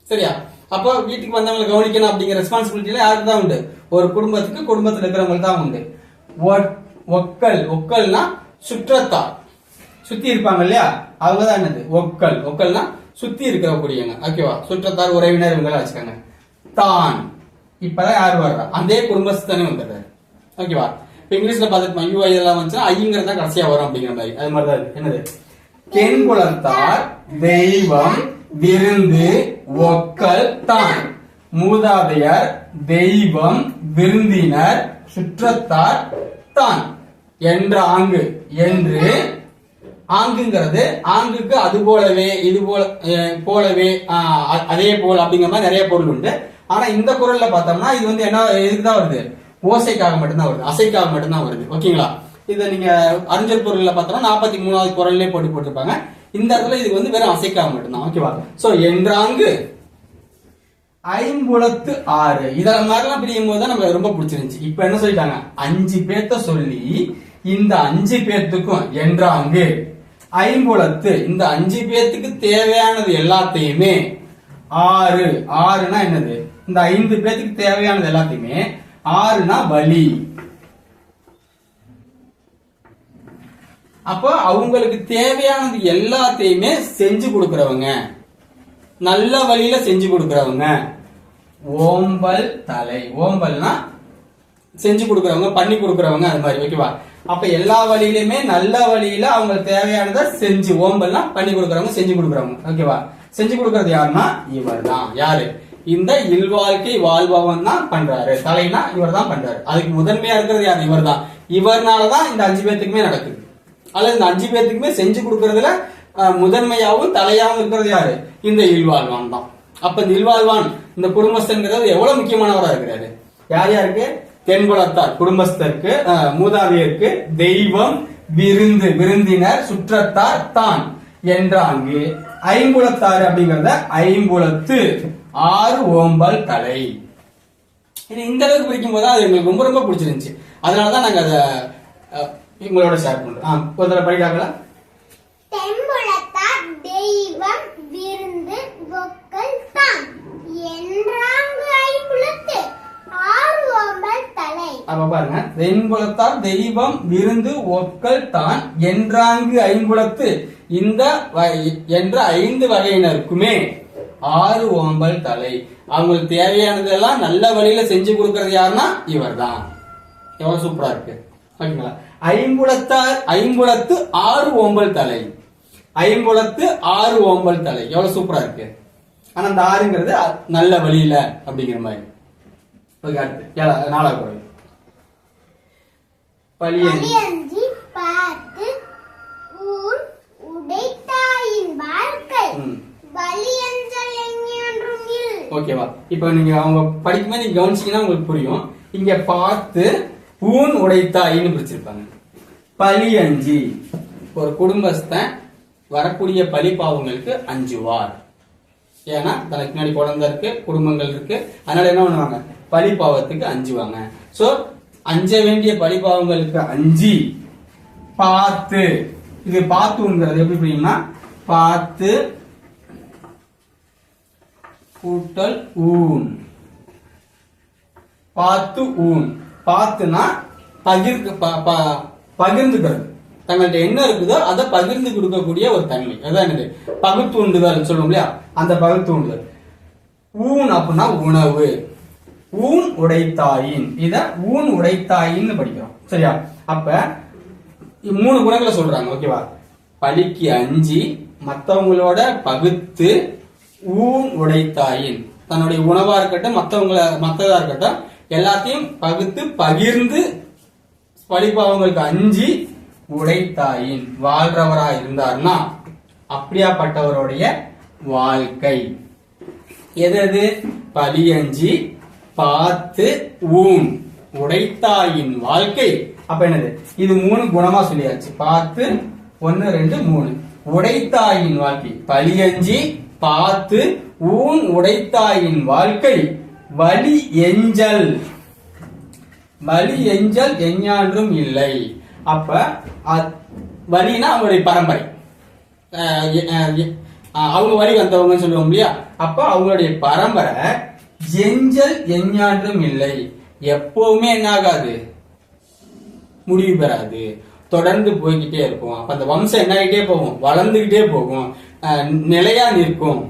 சரியா? அப்போ வீட்டுக்கு வந்தவங்களை கவனிக்கணும் அப்படிங்கிற ரெஸ்பான்சிபிலிட்டி யாருக்கு தான் உண்டு? ஒரு குடும்பத்துக்கு, குடும்பத்தில் இருக்கிறவங்களுக்கு தான் உண்டு. ஒக்கல், ஒக்கல்னா சுற்றத்தார், சுத்தி இருப்பாங்க இல்லையா? அவங்கதான் என்னது? ஒக்கல். ஒக்கல்னா சுத்தி இருக்கக்கூடியவங்க. ஓகேவா? சுற்றத்தார், உறவினர், இவங்க வச்சுக்காங்க. தான், இப்பதான் யாரு வர்றா? அதே குடும்பஸ்தானே வந்துடுறாரு. ஓகேவா? இப்ப இங்கிலீஷ்ல பார்த்துட்டு யூ இதெல்லாம் வந்துச்சுன்னா ஐங்கிறது தான் கடைசியா வரும் அப்படிங்கிற மாதிரி. அது மாதிரிதான் இருக்கு. என்னது? தென்புலத்தார் தெய்வம் விருந்து ஒக்கல் தான். மூதாதையர் தெய்வம் விருந்தினர் சுற்றத்தார் தான். என்ற ஆங்கு, என்று ஆங்குங்கிறது ஆங்குக்கு அது போலவே, இது போலவே, அதே போல அப்படிங்கிற மாதிரி நிறைய பொருள் உண்டு. ஆனா இந்த குரல்ல பார்த்தோம்னா இது வந்து என்ன, இதுக்குதான் வருது? ஓசைக்காக மட்டும்தான் வருது, அசைக்காக மட்டும்தான் வருது. ஓகேங்களா? இதை நீங்க அறிஞர் பொருள்ல பார்த்தோம்னா 43வது குரல்லே போட்டிருப்பாங்க. இந்த இடத்துல இதுக்கு வந்து வெறும் அசைக்காக மட்டும்தான். ஓகேவா? சோ என்றாங்கு ஐம்புலத்து 6 இதெல்லாம் மாதிரிலாம் பிரியும் போது தான் நமக்கு ரொம்ப பிடிச்சிருந்துச்சு. இப்ப என்ன சொல்லிட்டாங்க? 5 பேர்த்த சொல்லி இந்த 5 பேர்த்துக்கும் என்றாங்கு ஐம்புலத்து, இந்த 5 பேர்த்துக்கு தேவையானது எல்லாத்தையுமே 6. 6னா என்னது? இந்த 5 பேர்த்துக்கு தேவையானது எல்லாத்தையுமே 6னா வழி. அப்ப அவங்களுக்கு தேவையானது எல்லாத்தையுமே செஞ்சு கொடுக்கறவங்க, நல்ல வழியில செஞ்சு கொடுக்கறவங்க. ஓம்பல் தலை, ஓம்பல்னா செஞ்சு கொடுக்கறவங்க, பண்ணி கொடுக்கறவங்க, அது மாதிரி. ஓகேவா? அப்ப எல்லா வழியிலுமே நல்ல வழியில அவங்களுக்கு தேவையானதை செஞ்சு, ஓம்பல்னா பண்ணி கொடுக்கறவங்க, செஞ்சு கொடுக்கறவங்க. ஓகேவா? செஞ்சு கொடுக்கறது யாருன்னா இவர் தான். யாரு? இந்த இல்வாழ்க்கை வாழ்பவன் தான் பண்றாரு. தலைனா இவர் தான் பண்றாரு. அதுக்கு முதன்மையா இருக்கிறது யாரு? இவர் தான். இவர்னாலதான் இந்த 5 பேர்த்துக்குமே நடக்குது. அல்லது இந்த 5 பேர்த்துக்குமே செஞ்சு கொடுக்கறதுல முதன்மையாவும் தலையாவும் இருக்கிறது யாரு? இந்த இல்வாழ்வான் தான். அப்ப இந்த இல்வாழ்வான், இந்த குடும்பஸ்தன்கிறது எவ்வளவு முக்கியமானவரா இருக்கிறாரு? யார் யாருக்கு? தென்புலத்தார் குடும்பஸ்தருக்கு, மூதாதையருக்கு, தெய்வம் விருந்து விருந்தினர் சுற்றத்தார் தான். என்றாங்கு ஐம்புலத்தாறு அப்படிங்கறத ஐம்புலத்து 6 ஓம்பல் தலை. இது இந்த அளவுக்கு பிரிக்கும் போது அது எங்களுக்கு ரொம்ப ரொம்ப பிடிச்சிருந்துச்சு. அதனாலதான் நாங்க அதை உங்களோட ஷேர் பண்றோம். ஒரு தடவை படிக்காங்களா? தென்புலத்தார் தெய்வம் விருந்து ஒக்கல் தான். என்றாங்கு ஐம்புலத்து 6 ஓம்பல் தலை. அப்ப பாருங்க, தென்புலத்தார் தெய்வம் விருந்து ஒக்கல் தான். என்றாங்கு ஐம்புலத்து, இந்த என்ற 5 வகையினருக்குமே 6 ஓம்பல் தலை. அவங்களுக்கு தேவையானதெல்லாம் நல்ல வழியில செஞ்சு கொடுக்கறது யாருன்னா இவர் தான். எவ்வளவு சூப்பரா இருக்கு ஓகேங்களா. ஐம்புலத்து 6 ஓம்பல் தலை. ஐம்புலத்து 6 ஓம்பல் தலை எவ்வளவு சூப்பரா இருக்கு. ஆனா அந்த 6ங்கிறது நல்ல வழியில அப்படிங்கிற மாதிரி. அடுத்து 4வது குறள். பழியஞ்சி பார்த்து ஊன் உடைத்தாயின் வாழ்க்கை வலியஞ்சல் எங்கேன்றும் இல். ஓகேவா. இப்ப நீங்க அவங்க படிக்கும்போது நீங்க கவனிச்சீங்கன்னா உங்களுக்கு புரியும். இங்க பார்த்து ஊன் உடைத்தாயின்னு பிரிச்சிருப்பாங்க. பழியஞ்சி ஒரு குடும்பஸ்தன் வரக்கூடிய பழி பாவங்களுக்கு அஞ்சுவார். ஏன்னா தனக்கு முன்னாடி குழந்தை இருக்கு, குடும்பங்கள் இருக்கு, அதனால என்ன பண்ணுவாங்க, பழி பாவத்துக்கு அஞ்சுவாங்க. சோ அஞ்ச வேண்டிய பழி பாவங்களுக்கு அஞ்சி பார்த்து, இது பார்த்துங்கிறது எப்படி புரியும்னா பார்த்து கூட்டல் ஊன். பார்த்து ஊன். பார்த்துனா பகிர்ந்துக்கிறது. தங்கள்கிட்ட என்ன இருக்குதோ அதை பகிர்ந்து கொடுக்கக்கூடிய ஒரு தன்மை. அதான் என்னது பகுத்தூண்டுதல் சொல்லுவோம் இல்லையா, அந்த பகுத்தூண்டுதல். ஊன் அப்படின்னா உணவு. ஊன் உடைத்தாயின், இத ஊன் உடைத்தாயின்னு படிக்கிறோம் சரியா. அப்ப 3 குணங்களை சொல்றாங்க ஓகேவா. பழிக்கு அஞ்சி மத்தவங்களோட பகுத்து ஊன் உடைத்தாயின், தன்னுடைய உணவா இருக்கட்டும் மத்ததா இருக்கட்டும் எல்லாத்தையும் பகுத்து பகிர்ந்து பழிபாவங்களுக்கு அஞ்சி உடைத்தாயின் வாழ்றவரா இருந்தார்னா அப்படியாப்பட்டவருடைய வாழ்க்கை. எது பழியஞ்சி பார்த்து ஊன் உடைத்தாயின் வாழ்க்கை. அப்ப என்னது, இது 3 குணமா சொல்லியாச்சு. பார்த்து 1 2 3 உடைத்தாயின் வாழ்க்கை. பழியஞ்சி பார்த்து ஊன் உடைத்தாயின் வாழ்க்கை வலி எஞ்சல். வலி எஞ்சல் எஞ்ஞான்றும் இல்லை. அப்ப வலினா அவங்களுடைய பரம்பரை, அவங்க வழி வந்தவங்க சொல்லுவோம் இல்லையா. அப்ப அவங்களுடைய பரம்பரை எஞ்சல் எஞ்ஞான்றும் இல்லை, எப்பவுமே என்ன ஆகாது, முடிவு பெறாது, தொடர்ந்து போய்கிட்டே இருக்கும். அப்ப அந்த வம்சம் என்ன ஆகிட்டே போகும், வளர்ந்துகிட்டே போகும், நிலையா நிற்கும்,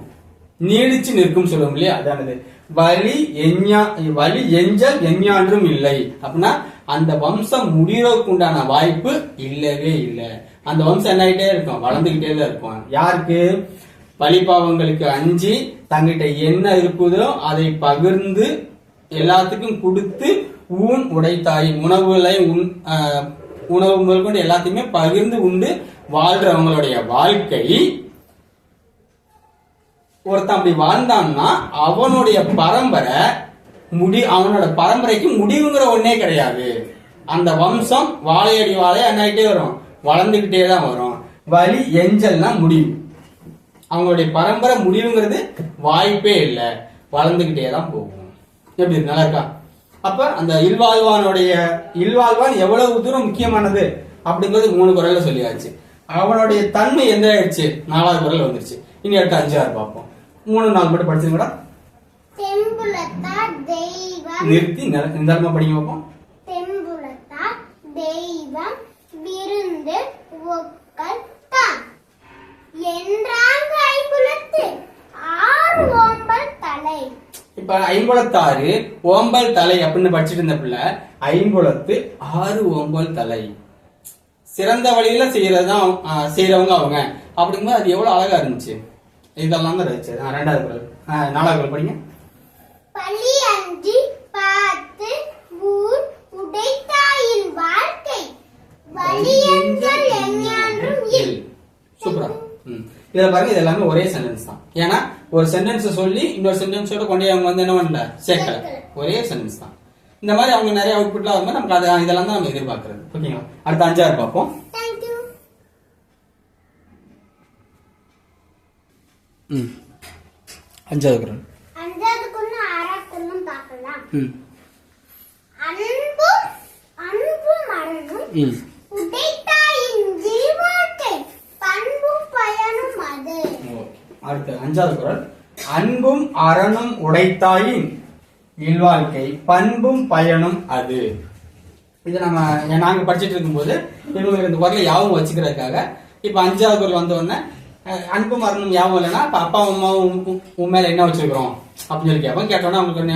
நீடிச்சு நிற்கும் சொல்லுவோம் இல்லையா. அதானது வலி எஞ்சல் எஞ்ஞான்றும் இல்லை. அப்படின்னா அந்த வம்சம் முடிவுக்கு உண்டான வாய்ப்பு இல்லவே இல்லை. அந்த வம்சம் என்ன ஆகிட்டே இருக்கும், வளர்ந்துகிட்டே தான் இருக்கும். யாருக்கு, பழிபாவங்களுக்கு அஞ்சி தங்கிட்ட என்ன இருக்குதோ அதை பகிர்ந்து எல்லாத்துக்கும் கொடுத்து ஊன் உடைத்தாயின் உணவுகளை உணவு முதல் கொண்டு எல்லாத்தையுமே பகிர்ந்து உண்டு வாழ்றவங்களுடைய வாழ்க்கை. ஒருத்தன் அப்படி வாழ்ந்தான்னா அவனுடைய பரம்பரை அவனோட பரம்பரைக்கு முடிவுங்கிற ஒன்னே கிடையாது. அந்த வம்சம் வாழையடி வாழையா என்னாகிட்டே வரும், வளர்ந்துகிட்டே தான் வரும். வலி எஞ்சல்னா முடிவு, அவங்களுடைய பரம்பரை முடிவுங்கிறது வாய்ப்பே இல்லை, வளர்ந்துகிட்டே தான் போகும். எப்படி நல்லா இருக்கா. அப்ப அந்த இல்வாழ்வான் எவ்வளவு தூரம் முக்கியமானது அப்படிங்கிறது 3 குறள்ல சொல்லியாச்சு. அவனுடைய தன்மை எந்த ஆயிடுச்சு, 4வது குறள் வந்துருச்சு. இனி அடுத்த 5 6 பார்ப்போம். 3 4 மட்டும் படிச்சுங்களா, நிறுத்தி நிதானமா படிக்க பார்ப்போம். தெம்புலத்தா தெய்வம் விருந்து ஒக்கத்தான் என்றாங்க ஐம்புலத்து 6 ஓம்பல் தலை. இப்ப 56 ஓம்பல் தலை அப்படின்னு படிச்சுட்டு இருந்த பிள்ளை 5 6 ஓம்பல் தலை. சிறந்த வழியில செய்யறவங்க அவங்க அப்படிங்கும்போது அது எவ்வளவு அழகா இருந்துச்சு. இதெல்லாம் தான் இருந்துச்சு. 2வது குறள் 4வது குறள் படிங்க. பழி அஞ்சி பார்த்து ஊன் உடைத்தாயின் வாழ்க்கை வலி எஞ்சல் எஞ்ஞான்றும் இல். சூப்பரா. இத பாருங்க, இது எல்லாமே ஒரே சென்டென்ஸ் தான். ஏன்னா ஒரு சென்டென்ஸ் சொல்லி இன்னொரு சென்டென்ஸோட கொண்டு அவங்க வந்து என்ன பண்ணல, சேர்க்கல. ஒரே சென்டென்ஸ் தான். இந்த மாதிரி அவங்க நிறைய அவுட்புட்லாம் வரும்போது நமக்கு இதெல்லாம் தான் நம்ம எதிர்பார்க்கறது. ஓகேங்களா. அடுத்த 5 6 பார்ப்போம். 5வது குறள். 5வது குறள் 6வது குறளும் பார்க்கலாம். அன்பும் மரணமும் உடைத்தாயின் வாழ்க்கை பண்பும் பயனும் அது. அடுத்து 5வது குறள். அன்பும் அறனும் உடைத்தாயின் இல்வாழ்க்கை பண்பும் பயனும் அது. இது நாங்க படிச்சுட்டு இருக்கும்போது இவங்களுக்கு இந்த குறளை யாவும் வச்சுக்கிறதுக்காக இப்ப 5வது குறள் வந்த உடனே அன்பும் அரணும் ஞாபகம் இல்லைன்னா அப்பா அம்மாவும் உன் மேல என்ன வச்சிருக்கிறோம் அப்படின்னு சொல்லி கேட்போம். கேட்டோன்னா அவங்களுக்கு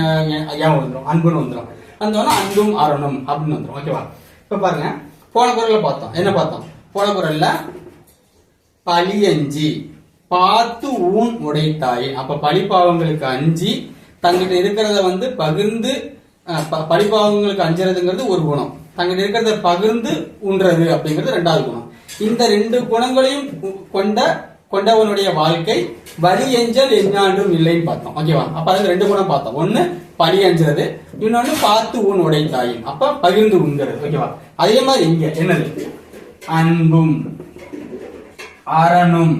ஞாபகம் வந்துடும், அன்புன்னு வந்துடும். வந்தோன்னா அன்பும் அரணும் அப்படின்னு வந்துடும். ஓகேவா? இப்ப பாருங்க, போன குரல்ல பார்த்தோம், என்ன பார்த்தோம்? போன குரல்ல பழியஞ்சி பார்த்து ஊன் உடைத்தாய். அப்ப பழிப்பாவங்களுக்கு அஞ்சி தங்கிட்ட இருக்கிறத வந்து பகிர்ந்து, பழிப்பாவங்களுக்கு அஞ்சுறதுங்கிறது ஒரு குணம், தங்கிட்ட இருக்கிறத பகிர்ந்து உண்றது அப்படிங்கிறது ரெண்டாவது குணம். இந்த ரெண்டு குணங்களையும் கொண்டவனுடைய வாழ்க்கை வலி எஞ்சல் எஞ்ஞான்றும் இல்லைன்னு பார்த்தோம். ஓகேவா? அப்ப அதுல ரெண்டு குணம் பார்த்தோம். ஒண்ணு பழி அஞ்சுறது, இன்னொன்னு பார்த்து ஊன் உடைத்தாயின், அப்ப பகிர்ந்து உண்கிறது. ஓகேவா? அதே மாதிரி இங்க என்னது? அன்பும் அரணும்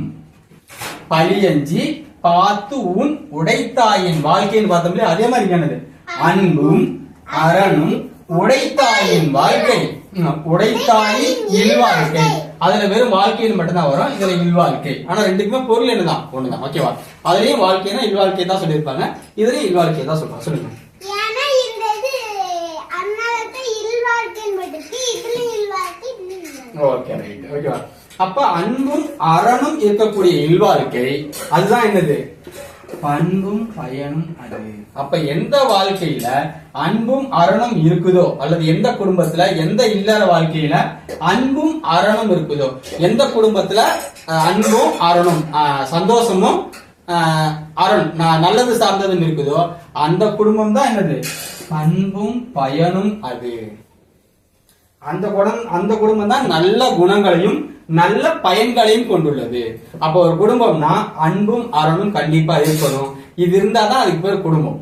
பழியஞ்சி பார்த்து ஊன் உடைத்தாயின் வாழ்க்கைன்னு பார்த்தோம். அதே மாதிரி என்னது? அன்பும் அரணும் உடைத்தாயின் வாழ்க்கை, உடைத்தாயின் இல்வாழ்க்கை. அதுல வெறும் வாழ்க்கைன்னு மட்டும்தான் வரும், இதுல இல்வாழ்க்கை. ஆனா ரெண்டுக்குமே பொருள் என்னதான்? ஒண்ணுதான். ஓகேவா? அதுலயும் வாழ்க்கைனா இல்வாழ்க்கை தான் சொல்லியிருப்பாங்க, இதுலயும் இல்வாழ்க்கை தான் சொல்றாங்க. சொல்லுங்க. Okay, right. ஓகேவா? அப்ப அன்பும் அரணும் இருக்கக்கூடிய இல்வாழ்க்கை அதுதான் என்னது? பண்பும் பயனும் அது. அப்ப எந்த வாழ்க்கையில அன்பும் அரணும் இருக்குதோ, அல்லது எந்த குடும்பத்துல, எந்த இல்லற வாழ்க்கையில அன்பும் அரணும் இருக்குதோ, எந்த குடும்பத்துல அன்பும் அரணும், சந்தோஷமும் அரண் நல்லது சார்ந்ததும் இருக்குதோ, அந்த குடும்பம் தான் என்னது? பண்பும் பயனும் அது. அந்த குடும்பம் தான் நல்ல குணங்களையும் நல்ல பயன்களையும் கொண்டுள்ளது. அப்ப ஒரு குடும்பம்னா அன்பும் அரணும் கண்டிப்பா இருக்கணும். இது இருந்தாதான் அதுக்கு பேர் குடும்பம்.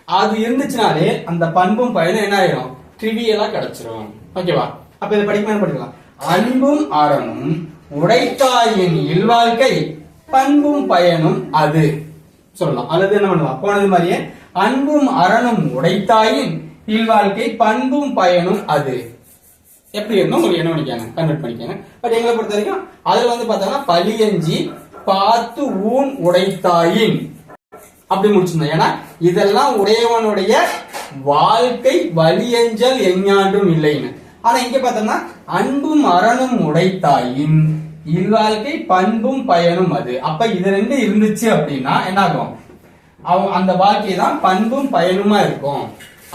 அது இருந்துச்சுனாலே அந்த பண்பும் பயனும் என்ன ஆயிரும்? ட்ரிவியலா கிடைச்சிரும். ஓகேவா? அப்ப இதை படிக்கலாம். அன்பும் அரணும் உடைத்தாயின் இல்வாழ்க்கை பண்பும் பயனும் அது சொல்லலாம். அல்லது என்ன பண்ணலாம்? போனது மாதிரியே அன்பும் அரணும் உடைத்தாயின் இல்வாழ்க்கை பண்பும் பயனும் அது. எப்படி இருந்தாலும் உங்களுக்கு என்ன பண்ணிக்காங்க, கன்வெர்ட் பண்ணிக்காங்க. பட் எங்களை பொறுத்த வரைக்கும் அதுல வந்து பார்த்தோம்னா பழியஞ்சி பார்த்து ஊன் உடைத்தாயின் அப்படி முடிச்சிருந்தோம். ஏன்னா இதெல்லாம் உடையவனுடைய வாழ்க்கை வலியஞ்சல் எஞ்ஞான்றும் இல்லைன்னு. ஆனா இங்க பார்த்தோம்னா அன்பும் அரணும் உடைத்தாயின் இல்வாழ்க்கை பண்பும் பயனும் அது. அப்ப இது ரெண்டு இருந்துச்சு அப்படின்னா என்ன ஆகும்? அந்த வாழ்க்கை தான் பண்பும் பயனுமா இருக்கும்.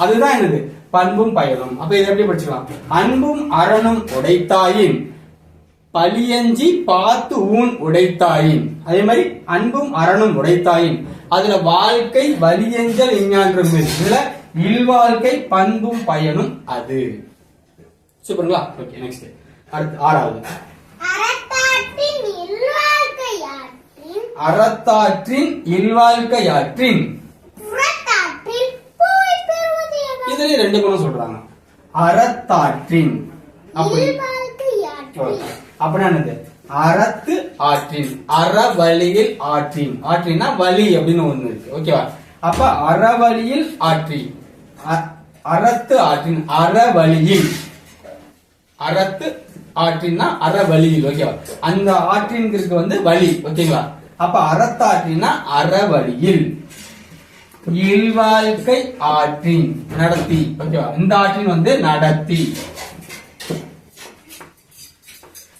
அதுதான் என்னது? பண்பும் பயனும். அப்ப இதை எப்படி படிச்சுக்கலாம்? அன்பும் அரணும் உடைத்தாயின் பழியஞ்சி பார்த்து ஊன் உடைத்தாயின். அதே மாதிரி அன்பும் அரணும் உடைத்தாயின் அதுல வாழ்க்கை வலியஞ்சல் எஞ்ஞான்றும், இதுல இல்வாழ்க்கை பண்பும் பயனும் அது. சூப்பருங்களா? Okay, next. அடுத்து ஆறாவது. அறத்தாற்றின் இல்வாழ்க்கையாற்றின். இதுல ரெண்டு குணம் சொல்றாங்க. அறத்தாற்றின் அப்படின்னா என்னது? அறத்து ஆற்றின், அற வழியில் ஆற்றின். ஆற்றினா வழி அப்படின்னு ஒண்ணு இருக்கு. ஓகேவா? அப்ப அறவழியில் ஆற்றி, அறத்து ஆற்றின் அறவழியில், அறத்து ஆற்றின்னா அறவழியில். ஓகேவா? அந்த ஆற்றின் வந்து வழி. ஓகேங்களா? அப்ப அறத்தாற்றினா அறவழியில், இல்வாழ்க்கை ஆற்றின் நடத்தி. ஓகேவா? இந்த ஆற்றின் வந்து நடத்தி.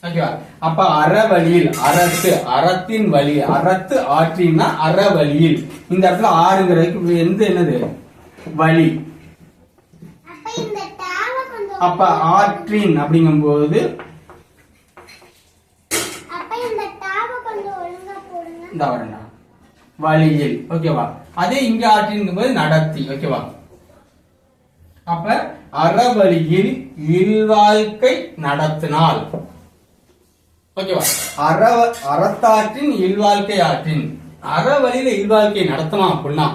ஓகேவா? அப்ப அறவழியில், அறத்து, அறத்தின் வழி, அறத்து ஆற்றின்னா அறவழியில். இந்த இடத்துல ஆறுங்கிறதுக்கு எந்த என்னது? வழி. அப்ப ஆற்றின் அப்படிங்கும் போது வழியில். ஓகேவா? அதே இங்க ஆற்றின் போது நடத்தி. ஓகேவா? அப்ப அறவழியில் இல்வாழ்க்கை நடத்தினால். ஓகேவா? அறத்தாற்றின் இல்வாழ்க்கை ஆற்றின், அறவழியில இல்வாழ்க்கை நடத்தலாம் அப்படின்னா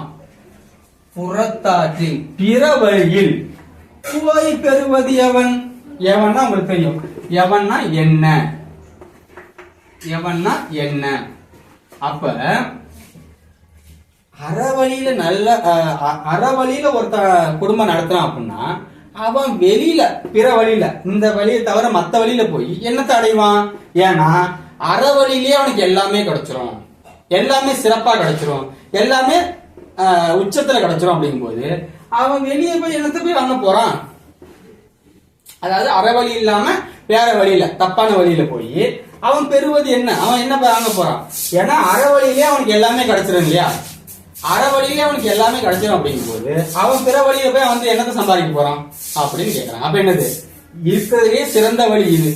புறத்தாற்றின் பிற வழியில் போய் பெறுவது எவன்? எவன்னா உங்களுக்கு தெரியும். எவன்னா என்ன? எவன்னா என்ன? அப்ப அறவழியில நல்ல அறவழியில ஒருத்த குடும்பம் நடத்துறான் அப்படின்னா அவன் வெளியில பிற வழியில, இந்த வழியை தவிர மத்த வழியில போய் என்னத்தை அடைவான்? ஏன்னா அறவழியிலேயே அவனுக்கு எல்லாமே கிடைச்சிரும், எல்லாமே சிறப்பா கிடைச்சிரும், எல்லாமே உச்சத்துல கிடைச்சிரும். அப்படிங்கும் போது அவன் வெளியே போய் என்னத்தை போய் வாங்க போறான்? அதாவது அறவழி இல்லாம வேற வழியில, தப்பான வழியில போய் அவன் பெறுவது என்ன? அவன் என்ன வாங்க போறான்? ஏன்னா அறவழியிலே அவனுக்கு எல்லாமே கிடைச்சிடும் இல்லையா? அறவழியிலே அவனுக்கு எல்லாமே கிடைச்சிடும் அப்படிங்கும் போது அவன் பிற வழியில போய் வந்து என்னத்தை சம்பாதிக்க போறான் அப்படின்னு கேட்கறான். அப்ப என்னது? இருக்கிறதுலே சிறந்த வழி இது.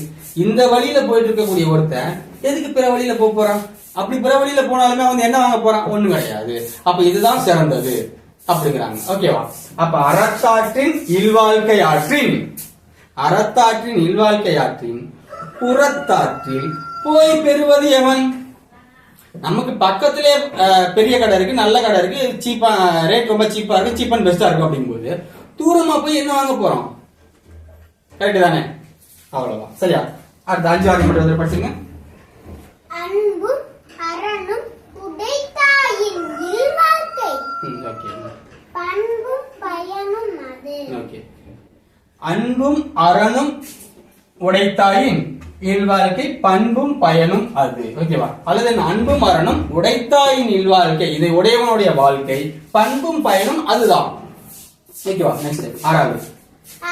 இந்த வழியில போயிட்டு இருக்கக்கூடிய ஒருத்தன் எதுக்கு பிற வழியில போறான்? அப்படி பிற வழியில போனாலுமே வந்து என்ன வாங்க போறான்? ஒண்ணும் கிடையாது. அப்ப இதுதான் சிறந்தது அப்படிங்கிறாங்க. ஓகேவா? அப்ப அறத்தாற்றின் இல்வாழ்க்கை ஆற்றின், அறத்தாற்றின் இல்வாழ்க்கை ஆற்றின் புறத்தாற்றில் போய் பெறுவது எவன்? நமக்கு பக்கத்திலே பெரிய கடை இருக்கு, நல்ல கடை இருக்கு, சீப்பா ரேட் ரொம்ப சீப்பா இருக்கு, சீப் அண்ட் பெஸ்டா இருக்கு அப்படிங்கும்போது தூரமா போய் என்ன வாங்க போறோம்? கரெக்ட் தானே? அவ்வளவுதான். சரியா? அடுத்த 5 வாரம் மட்டும் வந்து படிச்சுங்க. அன்பும் அறனும் உடைத்தாயின் இல்வாழ்க்கை, ஓகே. பண்பும் பயனும் அது. ஓகே. அன்பும் அறனும் உடைத்தாயின் இல்வாழ்க்கை, பண்பும் பயனும் அது. ஓகேவா? அல்லது அன்பும் அறனும் உடைத்தாயின் இல்வாழ்க்கை, இதை உடையவனுடைய வாழ்க்கை, பண்பும் பயனும் அதுதான். ஓகேவா? நெக்ஸ்ட் 6வது.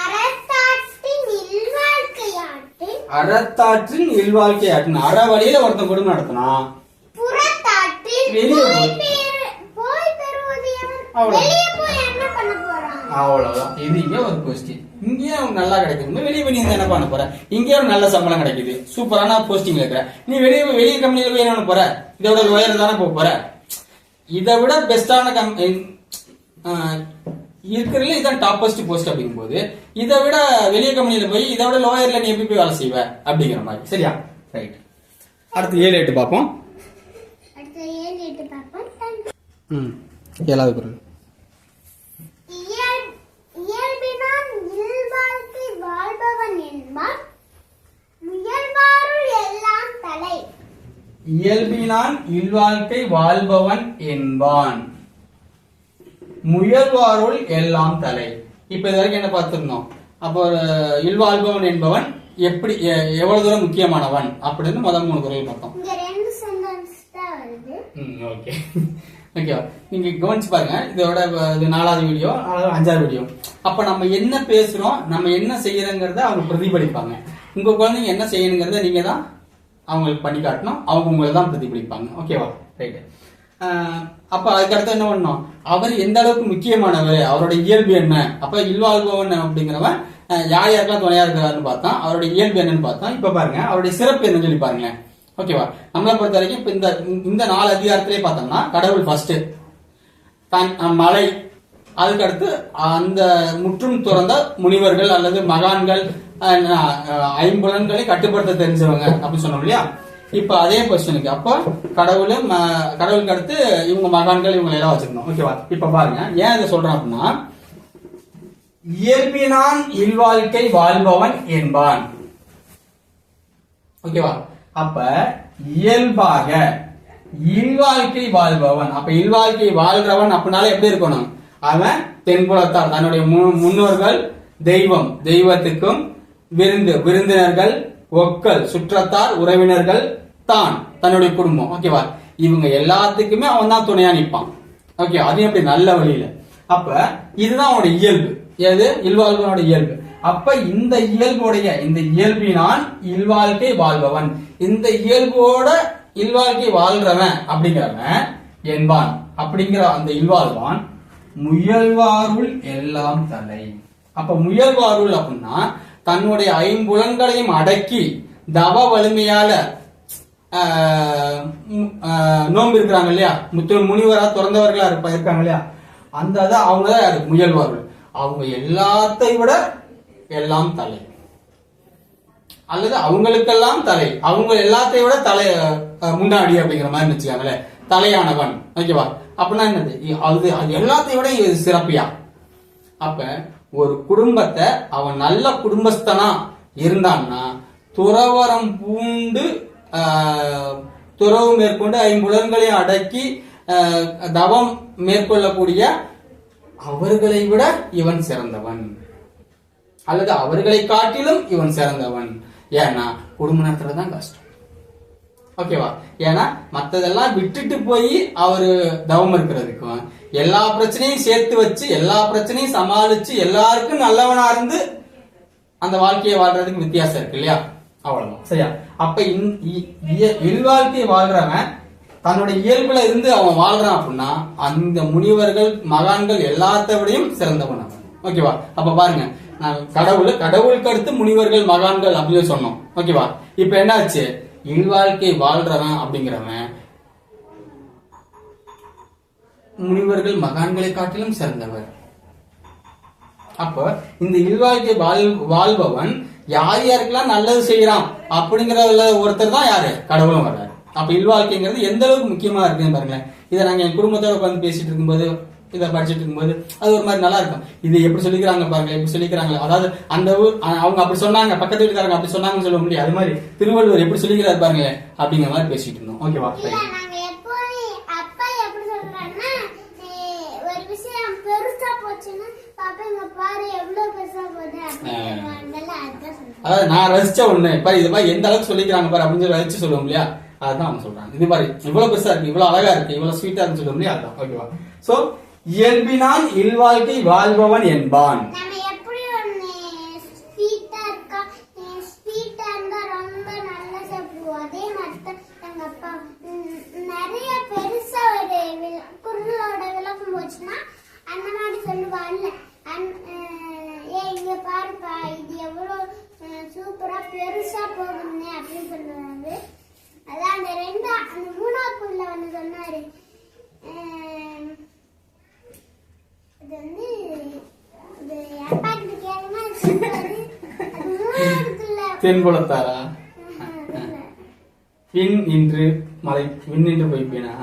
அறத்தாற்றின் இல்வாழ்க்கை ஆற்றின், அறத்தாற்றின் இல்வாழ்க்கை ஆற்றின், அற வழியில ஒருத்தன் குடும்பம் நடத்தினா புறத்தாற்றில் வெளியே போய் பெறுவது எவன்? அவ்வளவு. வெளியே போய் என்ன பண்ண போறான்? அவ்வளவுதான். இது இங்க ஒரு கொஸ்டின். இங்கே நல்லா கிடைக்குது, வெளியே வெளியே என்ன பண்ண போற? இங்கே ஒரு நல்ல சம்பளம் கிடைக்குது, சூப்பரான போஸ்டிங்ல இருக்கிற, நீ வெளியே கம்பெனில போய் என்ன பண்ண போற? இதோட உயரம் தானே போக போற. இதை விட பெஸ்டான இருக்கிறதுல இதான் டாப்பஸ்ட் போஸ்ட் அப்படிங்கும் போது இதை விட வெளியே கம்பெனில போய் இதை விட லோயர்ல நீ எப்படி போய் வேலை செய்வ அப்படிங்கிற மாதிரி. சரியா? ரைட். அடுத்து 7, 8 பார்ப்போம். அடுத்து 7, 8 பார்ப்போம். 7வது குறள். இயல்பினான் இல்வாழ்க்கை வாழ்பவன் என்பான், முயல்வாருள் எல்லாம் தலை. இயல்பினான் இல்வாழ்க்கை வாழ்பவன் என்பான், முயல்வாருள் எல்லாம் தலை. இப்ப இது வரைக்கும் என்ன பார்த்திருந்தோம்? அப்போ இல்வாழ்பவன் என்பவன் எப்படி எவ்வளவு தூரம் முக்கியமானவன் அப்படின்னு முதல் 3 குறள் பார்த்தோம். இங்க 2 சென்டென்ஸ் தான் வருது. ஓகே. ஓகேவா? நீங்க கவனிச்சு பாருங்க. இதோட 4வது வீடியோ, 5வது வீடியோ. அப்ப நம்ம என்ன பேசுறோம், நம்ம என்ன செய்யறோங்கிறத அவங்க பிரதிபலிப்பாங்க. உங்க குழந்தைங்க என்ன செய்யணுங்கிறத நீங்க தான் அவங்களுக்கு பண்ணி காட்டணும், அவங்க உங்களை தான் பிரதிபலிப்பாங்க. ஓகேவா? ரைட். அப்ப அதுக்கடுத்து என்ன பண்ணணும்? அவர் எந்த அளவுக்கு முக்கியமானவர், அவரோட இயல்பு என்ன? அப்ப இல்வாழ்பவன் அப்படிங்கிறவன் யார் யாருக்கெல்லாம் துணையா இருக்கிறாருன்னு பார்த்தா அவருடைய இயல்பு என்னன்னு பார்த்தா. இப்ப பாருங்க அவருடைய சிறப்பு என்னன்னு சொல்லி பாருங்க. ஓகேவா? நம்மளை பொறுத்த வரைக்கும் இப்ப இந்த 4 அதிகாரத்திலே பார்த்தோம்னா கடவுள் ஃபர்ஸ்ட், மலை, அதுக்கடுத்து அந்த முற்றும் துறந்த முனிவர்கள் அல்லது மகான்கள், 5 கட்டுப்படுத்த தெரிஞ்சவங்க அப்படின்னு சொன்னோம் இல்லையா? இப்ப அதே கொஸ்டினுக்கு அப்ப கடவுளுக்கு அடுத்து இவங்க மகான்கள், இவங்க எல்லாம் வச்சிருந்தோம். ஓகேவா? இப்ப பாருங்க ஏன் இதை சொல்றேன் அப்படின்னா, இயல்பினான் இல்வாழ்க்கை வாழ்பவன் என்பான். ஓகேவா? அப்ப இயல்பாக இல்வாழ்க்கை வாழ்பவன், அப்ப இல்வாழ்க்கை வாழ்றவன் அப்படின்னால எப்படி இருக்கணும்? அவன் தென்புலத்தார், தன்னுடைய முன்னோர்கள், தெய்வம், தெய்வத்துக்கும் விருந்தினர்கள், ஒக்கல், சுற்றத்தார், உறவினர்கள், தான் தன்னுடைய குடும்பம். ஓகேவா? இவங்க எல்லாத்துக்குமே அவன் தான் துணையா நிற்பான். ஓகே, அது எப்படி? நல்ல வழியில. அப்ப இதுதான் அவனுடைய இயல்பு. எது? இல்வாழ்வனோட இயல்பு. அப்ப இந்த இயல்பினான் இல்வாழ்க்கை வாழ்பவன், இந்த இயல்போட இல்வாழ்க்கை வாழ்றவன் அப்படிங்கிறவன் என்பான். அப்படிங்கிற அந்த இல்வாழ்வான் முயல்வாருள் எல்லாம் தலை. அப்ப முயல்வாருள் அப்படின்னா தன்னுடைய 5 அடக்கி தவ வலிமையால நோம்பு இருக்கிறாங்க இல்லையா, முனிவரா துறந்தவர்களா இருக்காங்க இல்லையா, அந்த அவங்கதான் யாரு? முயல்வார்கள். அவங்க எல்லாத்தையும் விட எல்லாம் தலை, அல்லது அவங்களுக்கெல்லாம் தலை, அவங்க எல்லாத்தையும் விட தலை முன்னாடி அப்படிங்கிற மாதிரி வச்சுக்காங்களே, தலையானவன். ஓகேவா? அப்படின்னா என்னது? அது எல்லாத்தையும் விட சிறப்பியா. அப்ப ஒரு குடும்பத்தை அவன் நல்ல குடும்பஸ்தனா இருந்தான்னா துறவரம் பூண்டு துறவு மேற்கொண்டு 5 அடக்கி தவம் மேற்கொள்ளக்கூடிய அவர்களை விட இவன் சிறந்தவன், அல்லது அவர்களை காட்டிலும் இவன் சிறந்தவன். ஏன்னா குடும்ப நடத்துறதுதான் கஷ்டம். ஓகேவா? ஏன்னா மத்ததெல்லாம் விட்டுட்டு போய் அவரு தவம் இருக்கிறதுக்கும் எல்லா பிரச்சனையும் சேர்த்து வச்சு எல்லா பிரச்சனையும் சமாளிச்சு எல்லாருக்கும் நல்லவனா இருந்து அந்த வாழ்க்கையை வாழ்றதுக்கு வித்தியாசம் இருக்கு இல்லையா? அவ்வளவுதான். சரியா? அப்ப இல்வாழ்க்கை வாழ்றவன் தன்னுடைய இயல்புல இருந்து அவன் வாழ்றான் அப்படின்னா அந்த முனிவர்கள் மகான்கள் எல்லாத்தவிடையும் சிறந்தவன் அவன். ஓகேவா? அப்ப பாருங்க, நான் கடவுளுக்கு அடுத்து முனிவர்கள் மகான்கள் அப்படின்னு சொன்னோம். ஓகேவா? இப்ப என்னாச்சு, இல்வாழ்க்கை வாழ்றவன் அப்படிங்கிறவன் முனிவர்கள் மகான்களை காட்டிலும் சிறந்தவர். அப்ப இந்த இல்வாழ்க்கை வாழ்பவன் யார் யாருக்கெல்லாம் நல்லது செய்யறான் அப்படிங்கறதுல ஒருத்தர் தான் யாரு, கடவுளும் வர்றாரு. அப்ப இல்வாழ்க்கைங்கிறது எந்த அளவுக்கு முக்கியமா இருக்குன்னு பாருங்களேன். இதை நாங்க என் குடும்பத்தோட உட்காந்து பேசிட்டு இருக்கும்போது, இதை படிச்சுட்டு இருக்கும்போது அது ஒரு மாதிரி நல்லா இருக்கும். இது எப்படி சொல்லிக்கிறாங்க பாருங்க, எப்படி சொல்லிக்கிறாங்க. அதாவது அந்த ஊர் அவங்க அப்படி சொன்னாங்க, பக்கத்து வீட்டுக்காரங்க அப்படி சொன்னாங்கன்னு சொல்ல முடியாது. அது மாதிரி திருவள்ளுவர் எப்படி சொல்லிக்கிறாரு பாருங்க அப்படிங்கிற மாதிரி பேசிட்டு இருந்தோம். ஓகேவா? அதாவது நான் ரசிச்ச ஒண்ணு இப்ப இது மாதிரி எந்த அளவுக்கு சொல்லிக்கிறாங்க பாரு அப்படின்னு சொல்லி ரசிச்சு சொல்லுவோம் இல்லையா, அதுதான் அவங்க சொல்றாங்க. இது மாதிரி இவ்வளவு பெருசா இருக்கு, இவ்வளவு அழகா இருக்கு, இவ்வளவு ஸ்வீட்டா இருக்கு சொல்லுவோம் இல்லையா, அதுதான். ஓகேவா? சோ இயல்பினான் இல்வாழ்க்கை வாழ்பவன் என்பான். நிறைய பெருசா ஒரு குரலோட விளக்கம் போச்சுன்னா அந்த மாதிரி சொல்லுவாள்ல, இங்க பாருப்பா இது எவ்வளவு சூப்பரா பெருசா போகுதுன்னு அப்படின்னு சொல்லுவாரு. அதான் அந்த மூணாக்குள்ள வந்து சொன்னாரு, இது வந்து அப்பா கிட்ட கேளுமா அது மூணாக்குள்ள தென்புலத்தாரா விண் இன்று மலை விண் இன்று போய்ப்பேனா.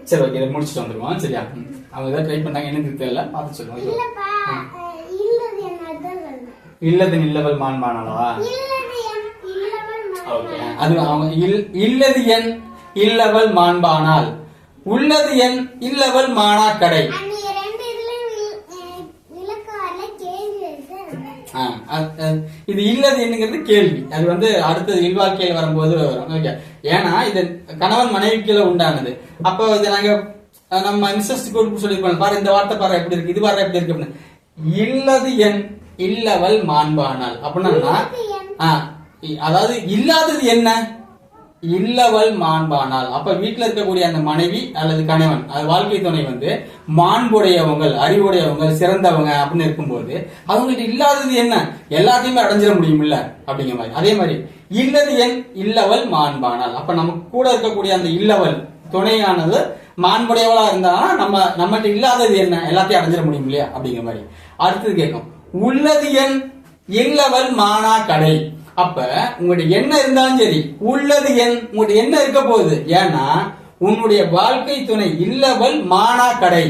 சரி, ஓகே, இதை முடிச்சுட்டு வந்துருவோம். சரியா? அவங்க ஏதாவது ட்ரை பண்ணாங்க, எனக்கு தெரியல, பார்த்து சொல்லுவாங்க. இல்லது நில்லவல் மாண்பானாலா? ஓகே, அது அவங்க இல்லது என் இல்லவள் மாண்பானால், உள்ளது என் இல்லவள் மானா கடை. இது இல்லது என்னங்கிறது கேள்வி. அது வந்து அடுத்தது இல்வாழ்க்கையில வரும்போது வரும். ஓகே, ஏன்னா இது கணவன் மனைவிக்குள்ள உண்டானது. அப்போ இதை நாங்க நம்ம இன்சஸ்ட் சொல்லிருப்போம் பாரு, இந்த வார்த்தை பாரு எப்படி இருக்கு, இது பாரு எப்படி இருக்கு அப்படின்னு. இல்லது என் இல்லவள் மாண்பானால் அப்படின்னா அதாவது இல்லாதது என்ன, இல்லவள் மாண்பானால். அப்ப வீட்டுல இருக்கக்கூடிய அந்த மனைவி அல்லது கணவன், அது வாழ்க்கை துணை வந்து மாண்புடையவங்க, அறிவுடையவங்க, சிறந்தவங்க அப்படின்னு இருக்கும்போது அவங்ககிட்ட இல்லாதது என்ன, எல்லாத்தையுமே அடைஞ்சிட முடியும் இல்ல அப்படிங்கிற மாதிரி. அதே மாதிரி இல்லது என் இல்லவள் மாண்பானால், அப்ப நமக்கு கூட இருக்கக்கூடிய அந்த இல்லவள் துணையானது மாண்புடையவளா இருந்தாங்கன்னா நம்மகிட்ட இல்லாதது என்ன, எல்லாத்தையும் அடைஞ்சிட முடியும் இல்லையா அப்படிங்கிற மாதிரி. அடுத்தது கேட்கும், உள்ளது என் இல்லவள் மானா கடை. அப்ப உங்களுடைய என்ன இருந்தாலும் சரி, உள்ளது என் உங்களுடைய என்ன இருக்க போகுது. ஏன்னா உன்னுடைய வாழ்க்கை துணை இல்லவள் மானா கடை,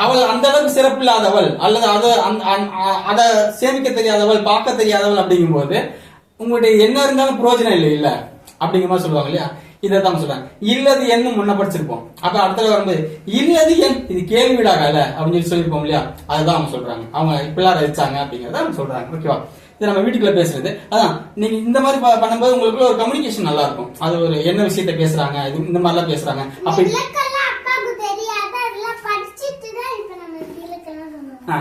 அவள் அந்த அளவுக்கு சிறப்பு இல்லாதவள் அல்லது அதை சேமிக்க தெரியாதவள், பார்க்க தெரியாதவள் அப்படிங்கும் போது உங்களுடைய என்ன இருந்தாலும் பிரயோஜனம் இல்லை இல்ல அப்படிங்கிற மாதிரி சொல்லுவாங்க இல்லையா. இதான் சொல்றாங்க, இல்லது என்னு முன்ன படிச்சிருப்போம். அப்ப அடுத்த வரும்போது இல்லது என், இது கேள்விடாகல அப்படின்னு சொல்லிருப்போம் இல்லையா, அதுதான் அவங்க சொல்றாங்க. அவங்க இப்பெல்லாம் ரசிச்சாங்க அப்படிங்கறத அவங்க சொல்றாங்க. ஓகேவா? இது நம்ம வீட்டுக்குள்ள பேசுறது. அதான் நீங்க இந்த மாதிரி பண்ணும்போது உங்களுக்கு ஒரு கம்யூனிகேஷன் நல்லா இருக்கும். அது ஒரு என்ன விஷயத்த பேசுறாங்க, இது இந்த மாதிரி எல்லாம் பேசுறாங்க. அப்ப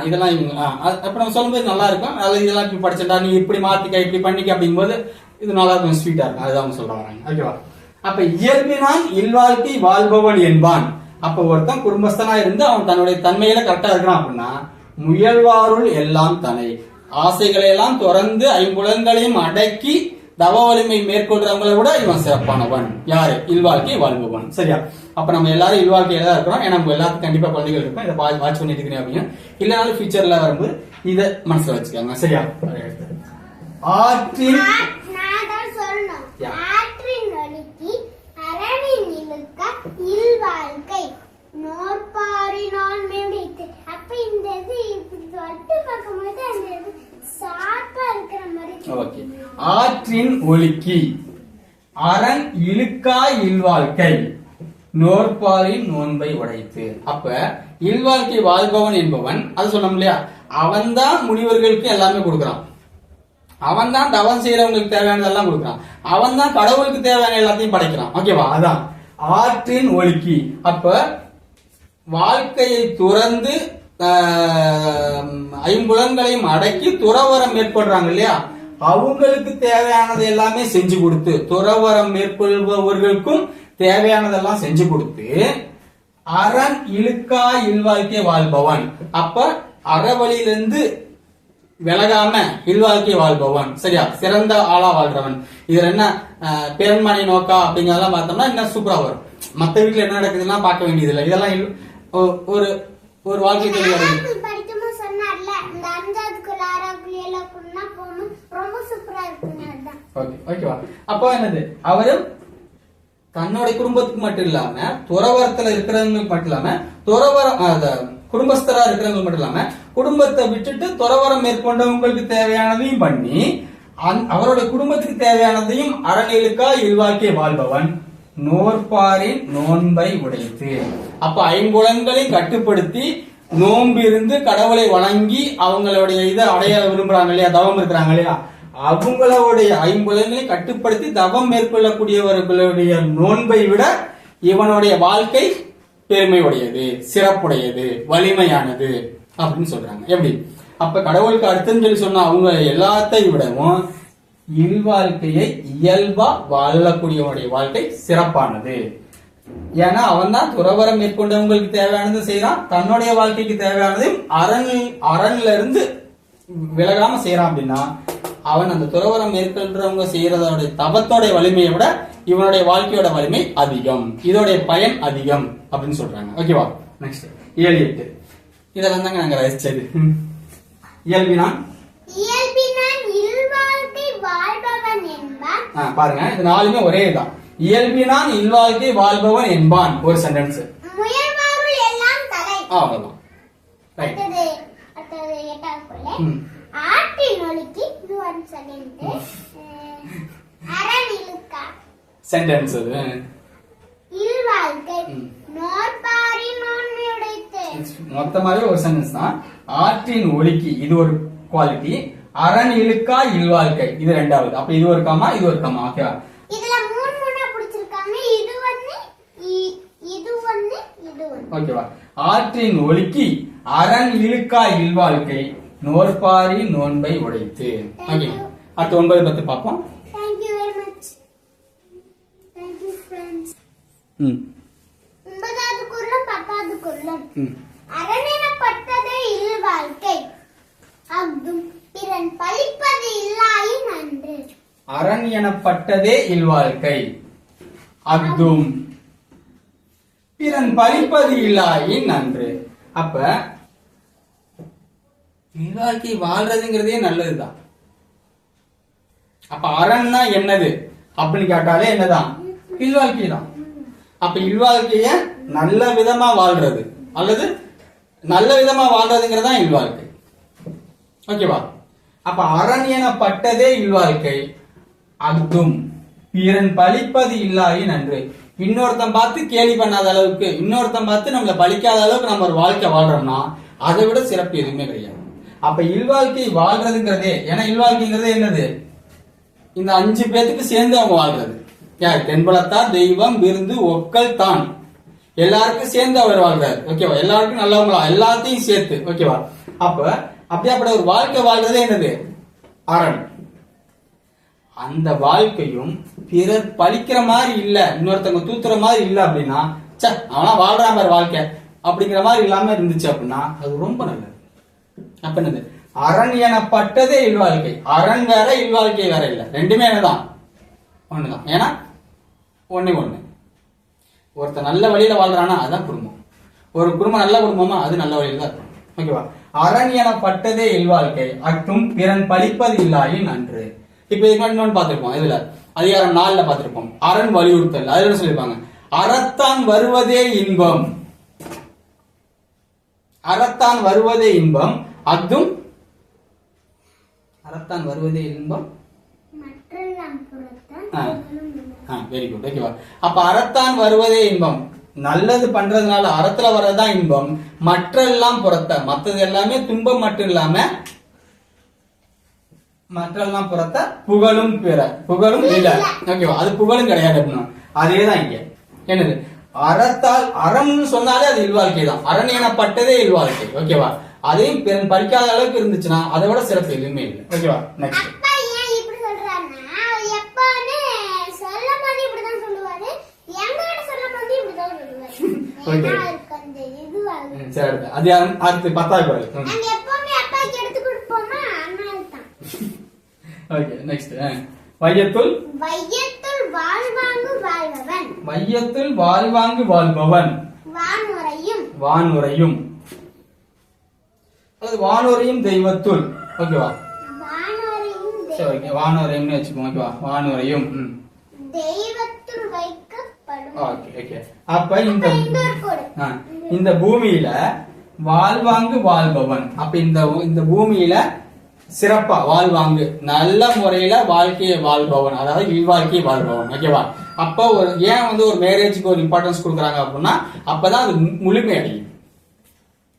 இதெல்லாம் அப்ப நம்ம சொல்லும்போது நல்லா இருக்கும். அதாவது இதெல்லாம் இப்படி படிச்சா நீ இப்படி மாத்திக்க, இப்படி பண்ணிக்க அப்படிங்கும்போது இது நல்லா இருக்கும், ஸ்வீட்டா இருக்கும். அதுதான் அவங்க சொல்ல வராங்க. ஓகேவா? அப்ப இயல்பினான் இல்வாழ்க்கை வாழ்பவன் என்பான். அப்ப ஒருத்தன் குடும்பஸ்தனா இருந்து அவன் தன்னுடைய தன்மையில கரெக்டா இருக்கிறான் அப்படின்னா முயல்வாருள் எல்லாம் தனை, ஆசைகளை எல்லாம் துறந்து ஐம்புலன்களையும் அடக்கி தவ வலிமை மேற்கொள்றவங்களை விட இவன் சிறப்பானவன். யாரு? இல்வாழ்க்கை வாழ்பவன். சரியா? அப்ப நம்ம எல்லாரும் இல்வாழ்க்கையில தான் இருக்கிறோம். ஏன்னா நம்ம எல்லாத்துக்கும் கண்டிப்பா குழந்தைகள் இருக்கும். இதை வாட்ச் பண்ணிட்டு இருக்கிறேன் அப்படின்னு இல்லைனாலும் ஃபியூச்சர்ல வரும்போது இதை மனசுல வச்சுக்காங்க. சரியா? ஆற்றின் இல்வாழ்க்கை நோற்பாரினால் மேடித்து. அப்ப இந்த இது இப்படி தொட்டு பார்க்கும்போது அந்த இது சாப்பா இருக்கிற மாதிரி. ஓகே, ஆற்றின் ஒலிக்கி அரண் இழுக்காய் இல்வாழ்க்கை நோற்பாரின் நோன்பை உடைத்து. அப்ப இல்வாழ்க்கை வாழ்பவன் என்பவன், அது சொன்னோம் இல்லையா, அவன் தான் முனிவர்களுக்கு எல்லாமே கொடுக்கறான். அவன் தான் தவம் செய்யறவங்களுக்கு தேவையானதெல்லாம் கொடுக்கறான். அவன் தான் கடவுளுக்கு தேவையான எல்லாத்தையும் படைக்கிறான். ஓகேவா? அதான் ஆற்றின் ஒலிக்கி. அப்ப வாழ்க்கையை துறந்து ஐம்புலன்களையும் அடக்கி துறவரம் மேற்கொள்றாங்க இல்லையா, அவங்களுக்கு தேவையானது எல்லாமே செஞ்சு கொடுத்து, துறவரம் மேற்கொள்பவர்களுக்கும் தேவையானதெல்லாம் செஞ்சு கொடுத்து, அரண் இழுக்கா இல்வாழ்க்கை வாழ்பவன். அப்ப அறவழியிலிருந்து விலகாம இல்வாழ்க்கை வாழ்பவன், சரியா, சிறந்த ஆளா வாழ்றவன். இதுல என்ன பெருமனை நோக்கா அப்படிங்கறதெல்லாம் பார்த்தோம்னா இன்னும் சூப்பரா வரும். மத்த வீட்டுல என்ன நடக்குதுன்னா பார்க்க வேண்டியது இல்லை. இதெல்லாம் ஒரு ஒரு வாழ்க்கை தெளிவாக படிக்கும்போது சொன்னார்ல, இந்த 5வது 6வது போகணும், ரொம்ப சூப்பரா இருக்குங்க. ஓகேவா? அப்போ என்னது, அவரு தன்னோட குடும்பத்துக்கு மட்டும் இல்லாம துறவரத்துல இருக்கிறவங்களுக்கு மட்டும் இல்லாம துறவரம் குடும்பஸ்தரா இருக்கிறவங்களுக்கு மட்டும் இல்லாம குடும்பத்தை விட்டுட்டு துறவரம் மேற்கொண்டவங்களுக்கு தேவையானதையும் பண்ணி அவருடைய குடும்பத்துக்கு தேவையானதையும் அறநிலுக்கா இல்வாழ்க்கை வாழ்பவன். நோற்பாரின் நோன்பை உடைத்து. அப்ப 5 புலன்களை கட்டுப்படுத்தி நோன்பு இருந்து கடவுளை வணங்கி அவங்களுடைய இதை அடைய விரும்புறாங்க இல்லையா, தவம் இருக்கிறாங்க இல்லையா, அவங்களுடைய 5 புலன்களை கட்டுப்படுத்தி தவம் மேற்கொள்ளக்கூடியவர்களுடைய நோன்பை விட இவனுடைய வாழ்க்கை பெருமை உடையது, சிறப்புடையது, வலிமையானது அப்படின்னு சொல்றாங்க. எப்படி? அப்ப கடவுளுக்கு அடுத்துன்னு சொல்லி சொன்னா அவங்க எல்லாத்தையும் விடவும் இல்வாழ்க்கையை இயல்பா வாழக்கூடியவனுடைய வாழ்க்கை சிறப்பானது. ஏன்னா அவன் தான் துறவரம் மேற்கொண்டவங்களுக்கு தேவையானது செய்யறான், தன்னுடைய வாழ்க்கைக்கு தேவையானதையும் அரண்ல இருந்து விலகாம செய்யறான். அப்படின்னா அவன் அந்த துறவரம் மேற்கொள்றவங்க செய்யறதோட தவத்தோட வலிமையை விட இவனுடைய வாழ்க்கையோட வலிமை அதிகம், இதோடைய பயன் அதிகம் அப்படின்னு சொல்றாங்க. ஓகேவா? நெக்ஸ்ட் 7, 8 இதெல்லாம் தாங்க நாங்க ரசிச்சது. இயல்பினான் இல்வாழ்க்கை வாழ்பவன் என்பான். பாருங்க, இது 4மே ஒரே தான். இயல்பினான் இல்வாழ்க்கை வாழ்பவன் என்பான் ஒரு சென்டென்ஸ். முயல்வாருள் எல்லாம் தலை. அவ்வளவுதான். ரைட். அடுத்தது 8வது ஆற்றின் ஒலிக்கு இன்னொரு சென்டென்ஸ். அரண் இழுக்கா சென்டென்ஸ் அது. இல்வாழ்க்கை நோற்பாரி நோன்பை உடைத்து. மொத்தமாவே ஒரு சென்டென்ஸ் தான். ஆற்றின் ஒலிக்கு இது ஒரு குவாலிட்டி, அரண் இழுக்கா இல்வாழ்க்கை இது 2வது. அப்ப இது ஒரு கமா, இது ஒரு கமா. ஓகேவா? இதுல 3 பிடிச்சிருக்காங்க. இது ஒண்ணு, இது ஒண்ணு, இது ஒண்ணு. ஓகேவா? ஆற்றின் ஒலிக்கு அரண் இழுக்கா இல்வாழ்க்கை நோற்பாரி நோன்பை உடைத்து. ஓகே, அடுத்து 9, 10 பார்ப்போம். Thank you very much. Thank you friends. 9வது குறளும் 10வது குறளும். அரணெனப்பட்டதே இல்வாழ்க்கை அஃதும் பிறன் பழிப்பது இல்லாயின் நன்று. அரண் எனப்பட்டதே இல்வாழ்க்கை அஃதும் பிறன் பழிப்பது இல்லாயின் நன்று. அப்ப இல்வாழ்க்கை வாழ்றதுங்கிறதே நல்லதுதான். அப்ப அரண்னா என்னது அப்படின்னு கேட்டாலே என்னதான், இல்வாழ்க்கை தான். அப்ப இல்வாழ்க்கைய நல்ல விதமா வாழ்றது அல்லது நல்ல விதமா வாழ்றதுங்கிறதா இல்வாழ்க்கை. ஓகேவா? அப்ப அரண் எனப்பட்டதே இல்வாழ்க்கை அஃதும் பிறன் பழிப்பது இல்லாயின் நன்று. இன்னொருத்தன் பார்த்து கேலி பண்ணாத அளவுக்கு, இன்னொருத்தன் பார்த்து நம்மள பழிக்காத அளவுக்கு நம்ம ஒரு வாழ்க்கை வாழ்றோம்னா அதை விட சிறப்பு எதுவுமே கிடையாது. அப்ப இல்வாழ்க்கை வாழ்றதுங்கிறதே, ஏன்னா இல்வாழ்க்கைங்கிறதே என்னது, இந்த 5 பேத்துக்கு சேர்ந்து அவங்க வாழ்றது. யார்? தென்பலத்தார், தெய்வம், விருந்து, ஒக்கல், தான், எல்லாருக்கும் சேர்ந்து அவர் வாழ்றாரு. ஓகேவா? எல்லாருக்கும் நல்லவங்களா, எல்லாத்தையும் சேர்த்து. ஓகேவா? அப்ப அப்படியாப்பட்ட ஒரு வாழ்க்கை வாழ்றதே என்னது, அரண். அந்த வாழ்க்கையும் பிறர் பழிக்கிற மாதிரி இல்ல, இன்னொருத்தவங்க தூத்துற மாதிரி இல்ல அப்படின்னா, அவனா வாழ்ற மாதிரி வாழ்க்கை அப்படிங்கிற மாதிரி இல்லாம இருந்துச்சு அப்படின்னா அது ரொம்ப நல்லது. அப்ப என்னது, அரண் எனப்பட்டதே இல்வாழ்க்கை. அரண் வேற, இல்வாழ்க்கை வேற இல்ல, ரெண்டுமே என்னதான், ஒண்ணுதான். ஏன்னா ஒண்ணு ஒருத்தர் நல்ல வழியில வாழ்றானா அதுதான் குடும்பம். ஒரு குடும்பம் நல்ல குடும்பமா அது நல்ல வழியில தான் இருக்கும். ஓகேவா? அரண் எனப்பட்டதே இல்வாழ்க்கை அற்றும் பிறன் பழிப்பது இல்லாயின் நன்று. இப்ப இன்னொன்னு பார்த்திருப்போம், இதுல அதிகாரம் 4ல பார்த்திருப்போம், அரண் வலியுறுத்தல். அதுல என்ன சொல்லிருப்பாங்க, அறத்தான் வருவதே இன்பம், அறத்தான் வருவதே இன்பம் அஃதும் அறத்தான் வருவதே இன்பம் வெரி குட். ஓகேவா? அப்ப அறத்தான் வருவதே இன்பம், நல்லது பண்றதுனால அறத்துல வர்றதுதான் இன்பம், மற்றெல்லாம் புறத்த, மற்றது எல்லாமே துன்பம் மட்டும் இல்லாம மற்றெல்லாம் புறத்த புகழும் புகழும் இல்ல. ஓகேவா? அது புகழும் கிடையாது அப்படின்னா அதேதான் இங்க என்னது, அறத்தால், அறம்னு சொன்னாலே அது இல்வாழ்க்கை தான். அரண் எனப்பட்டதே இல்வாழ்க்கை. ஓகேவா? அதையும் பிறன் படிக்காத அளவுக்கு இருந்துச்சுன்னா அதை விட சிறப்பு எதுவுமே இல்லை. ஓகேவா? நெக்ஸ்ட் ஓகே சரி அது அடுத்து 10வது குறள் நாங்க எப்பவுமே அப்பாக்கு எடுத்து கொடுப்போமா அதனால தான் ஓகே நெக்ஸ்ட் வையத்துள் வாழ்வாங்கு வாழ்பவன் வையத்துள் வாழ்வாங்கு வாழ்பவன் வானுரையும் அது வானுரையும் தெய்வத்துள் ஓகேவா சரி ஓகே வானுரையும்னு வச்சுக்கோங்க ஓகேவா வானுரையும் தெய்வத்துள் வைக்கப்படும் ஓகே ஓகே அப்ப இந்த பூமியில வாழ்வாங்கு வாழ்பவன் அப்ப இந்த பூமியில சிறப்பா வாழ்வாங்கு நல்ல முறையில வாழ்க்கையை வாழ்பவன் அதாவது இல்வாழ்க்கையை வாழ்பவன் ஓகேவா அப்ப ஏன் ஒரு மேரேஜுக்கு ஒரு இம்பார்ட்டன்ஸ் கொடுக்குறாங்க அப்படின்னா அப்பதான் அது முழுமை அடையும்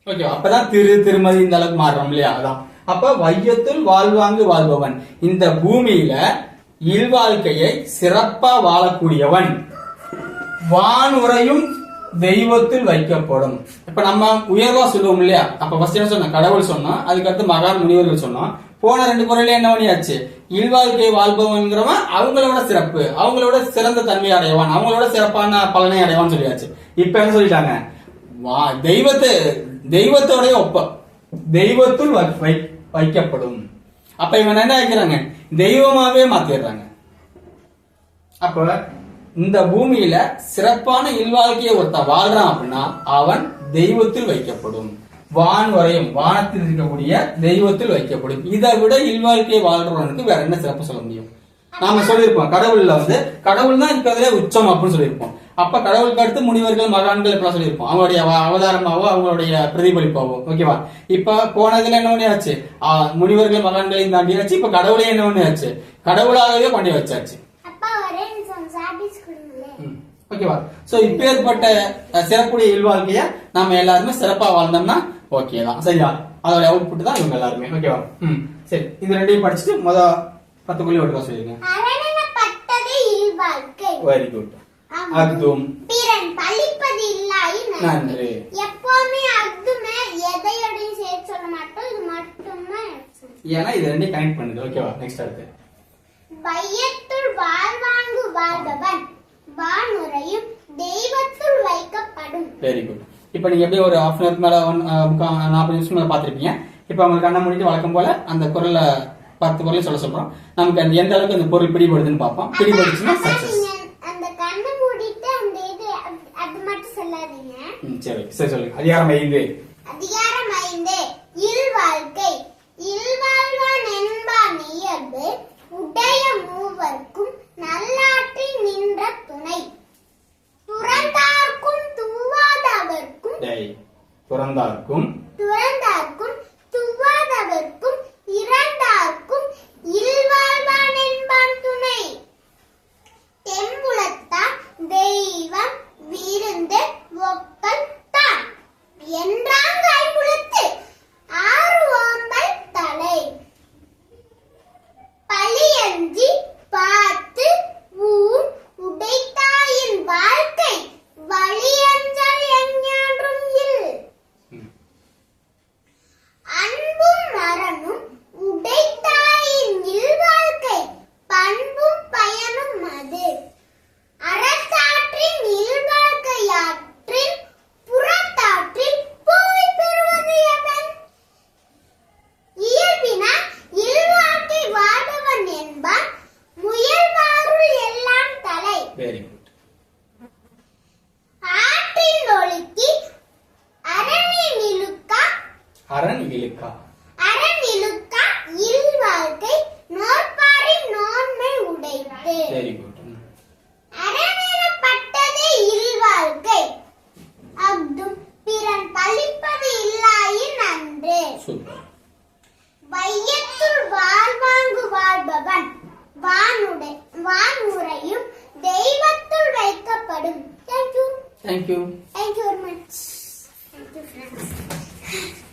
ஓகேவா அப்பதான் திருமதி இந்த அளவுக்கு மாறுறோம் இல்லையா அதான் அப்ப வையத்துள் வாழ்வாங்கு வாழ்பவன் இந்த பூமியில இல்வாழ்க்கையை சிறப்பா வாழக்கூடியவன் வானுரையும் தெய்வத்தில் வைக்கப்படும் இப்ப நம்ம உயர்வா சொல்லுவோம் இல்லையா அப்ப ஃபர்ஸ்ட் என்ன சொன்னோம் கடவுள் சொன்னோம் அதுக்கடுத்து மகான் முனிவர்கள் சொன்னோம் போன 2 குறளையும் என்ன பண்ணியாச்சு இல்வாழ்க்கையை வாழ்பவன்கிறவன் அவங்களோட சிறப்பு அவங்களோட சிறந்த தன்மை அடையவான் அவங்களோட சிறப்பான பலனை அடையவான்னு சொல்லியாச்சு இப்ப என்ன சொல்லிட்டாங்க தெய்வத்தோடய ஒப்ப தெய்வத்துள் வைக்கப்படும் அப்ப இவன் என்ன வைக்கிறாங்க தெய்வமாவே மாத்திடுறாங்க அப்ப இந்த பூமியில சிறப்பான இல்வாழ்க்கையை ஒருத்தன் வாழ்றான் அப்படின்னா அவன் தெய்வத்தில் வைக்கப்படும் வானுரையும் வானத்தில் இருக்கக்கூடிய தெய்வத்தில் வைக்கப்படும் இதை விட இல்வாழ்க்கையை வாழ்றவனுக்கு வேற என்ன சிறப்பு சொல்ல முடியும் நாம சொல்லியிருப்போம் கடவுள்ல கடவுள் தான் இருக்கிறதுலே உச்சம் அப்படின்னு சொல்லியிருப்போம் அப்ப கடவுளுக்கு அடுத்து முனிவர்கள் மகான்கள் இப்பெல்லாம் சொல்லியிருப்போம் அவங்களுடைய அவதாரமாவோ அவங்களுடைய பிரதிபலிப்பாவோ ஓகேவா இப்ப போனதுல என்ன பண்ணியாச்சு முனிவர்கள் மகான்களையும் தாண்டியாச்சு இப்ப கடவுளே என்ன பண்ணியாச்சு கடவுளாகவே பண்ணி வச்சாச்சு ஓகேவா சோ இப்ப ஏற்பட்ட சிறப்புடைய இல்வாழ்க்கைய நாம எல்லாருமே சிறப்பா வாழ்ந்தோம்னா ஓகே தான் சரியா அதோட அவுட்புட் தான் இவங்க எல்லாருமே ஓகேவா சரி இது ரெண்டையும் படிச்சுட்டு 10 குள்ளே ஒட்டுக்கா சொல்லிருங்க வெரி குட் அக்தும் பிறன் பழிப்பது இல்லாய் நன்றி எப்பவுமே அக்துமே எதையோடையும் சேர்த்து சொல்ல மாட்டோம் இது மட்டுமே ஏன்னா இது ரெண்டையும் கனெக்ட் பண்ணுது ஓகேவா நெக்ஸ்ட் அடுத்து வையத்துள் வாழ்வாங்கு வாழ்பவன் வானுரையும் தெய்வத்துள் வைக்கப்படும் வெரி குட் இப்ப நீங்க எப்படி ஒரு ஹாஃப் அன் மேல 40 நிமிஷம் மேல பாத்திருப்பீங்க இப்ப உங்களுக்கு கண்ண மூடிட்டு வழக்கம் போல அந்த குறள 10 குறளையும் சொல்றோம் நமக்கு அந்த எந்த அளவுக்கு அந்த பொருள் பிடிபடுதுன்னு பாப்போம் பிடிபடுச்சுன்னா சக்சஸ் அந்த கண்ண மூடிட்டு அந்த இது அது மட்டும் சொல்லாதீங்க சரி சரி சொல்லுங்க அதிகாரம் 5 இல்வாழ்க்கை இல்வாழ்வான் என்பான் இயல்பு உடைய மூவர்க்கும் நல்லாற்றி நின்ற துணை துறந்தார்க்கும் துவாதவர்க்கும் துவாதவர்க்கும் இறந்தார்க்கும் இல்வாழ்வான் என்பான் துணை தெம்புலத்தான் தெய்வம் விருந்து ஒப்பல் தான் என்றாங்க ஐம்புலத்து 6 ஓம்பல் தலை பழியஞ்சி பார்த்து ஊன் உடைத்தாயின் வாழ்க்கை வழியஞ்சல் எஞ்ஞான்றும் இல் அன்பும் மரணும் உடைத்தாயின் இல் வாழ்க்கை பண்பும் பயனும் அது அரசாற்றின் இல் வாழ்க்கையாற்றின் புறத்தாற்றில் போய் பெறுவது எவன் இயல்பினா இல்வாழ்க்கை வாழ்பவன் என்பான் முயல்வாருள் எல்லாம் தலை வெரி குட் ஆற்றின் ஒழுக்கி அரண் இழுக்கா இல்வாழ்க்கை நோற்பாரின் நோன்மை உடைத்து வெரி குட் அரணெனப்பட்டதே இல்வாழ்க்கை அஃதும் பிறன் பழிப்பது இல்லாயின் நன்று சூப்பர் வையத்துள் வாழ்வாங்கு வாழ்பவன் வானுரையும் தெய்வத்துள் வைக்கப்படும். Thank you. Thank you. Thank you very much. Thank you, friends.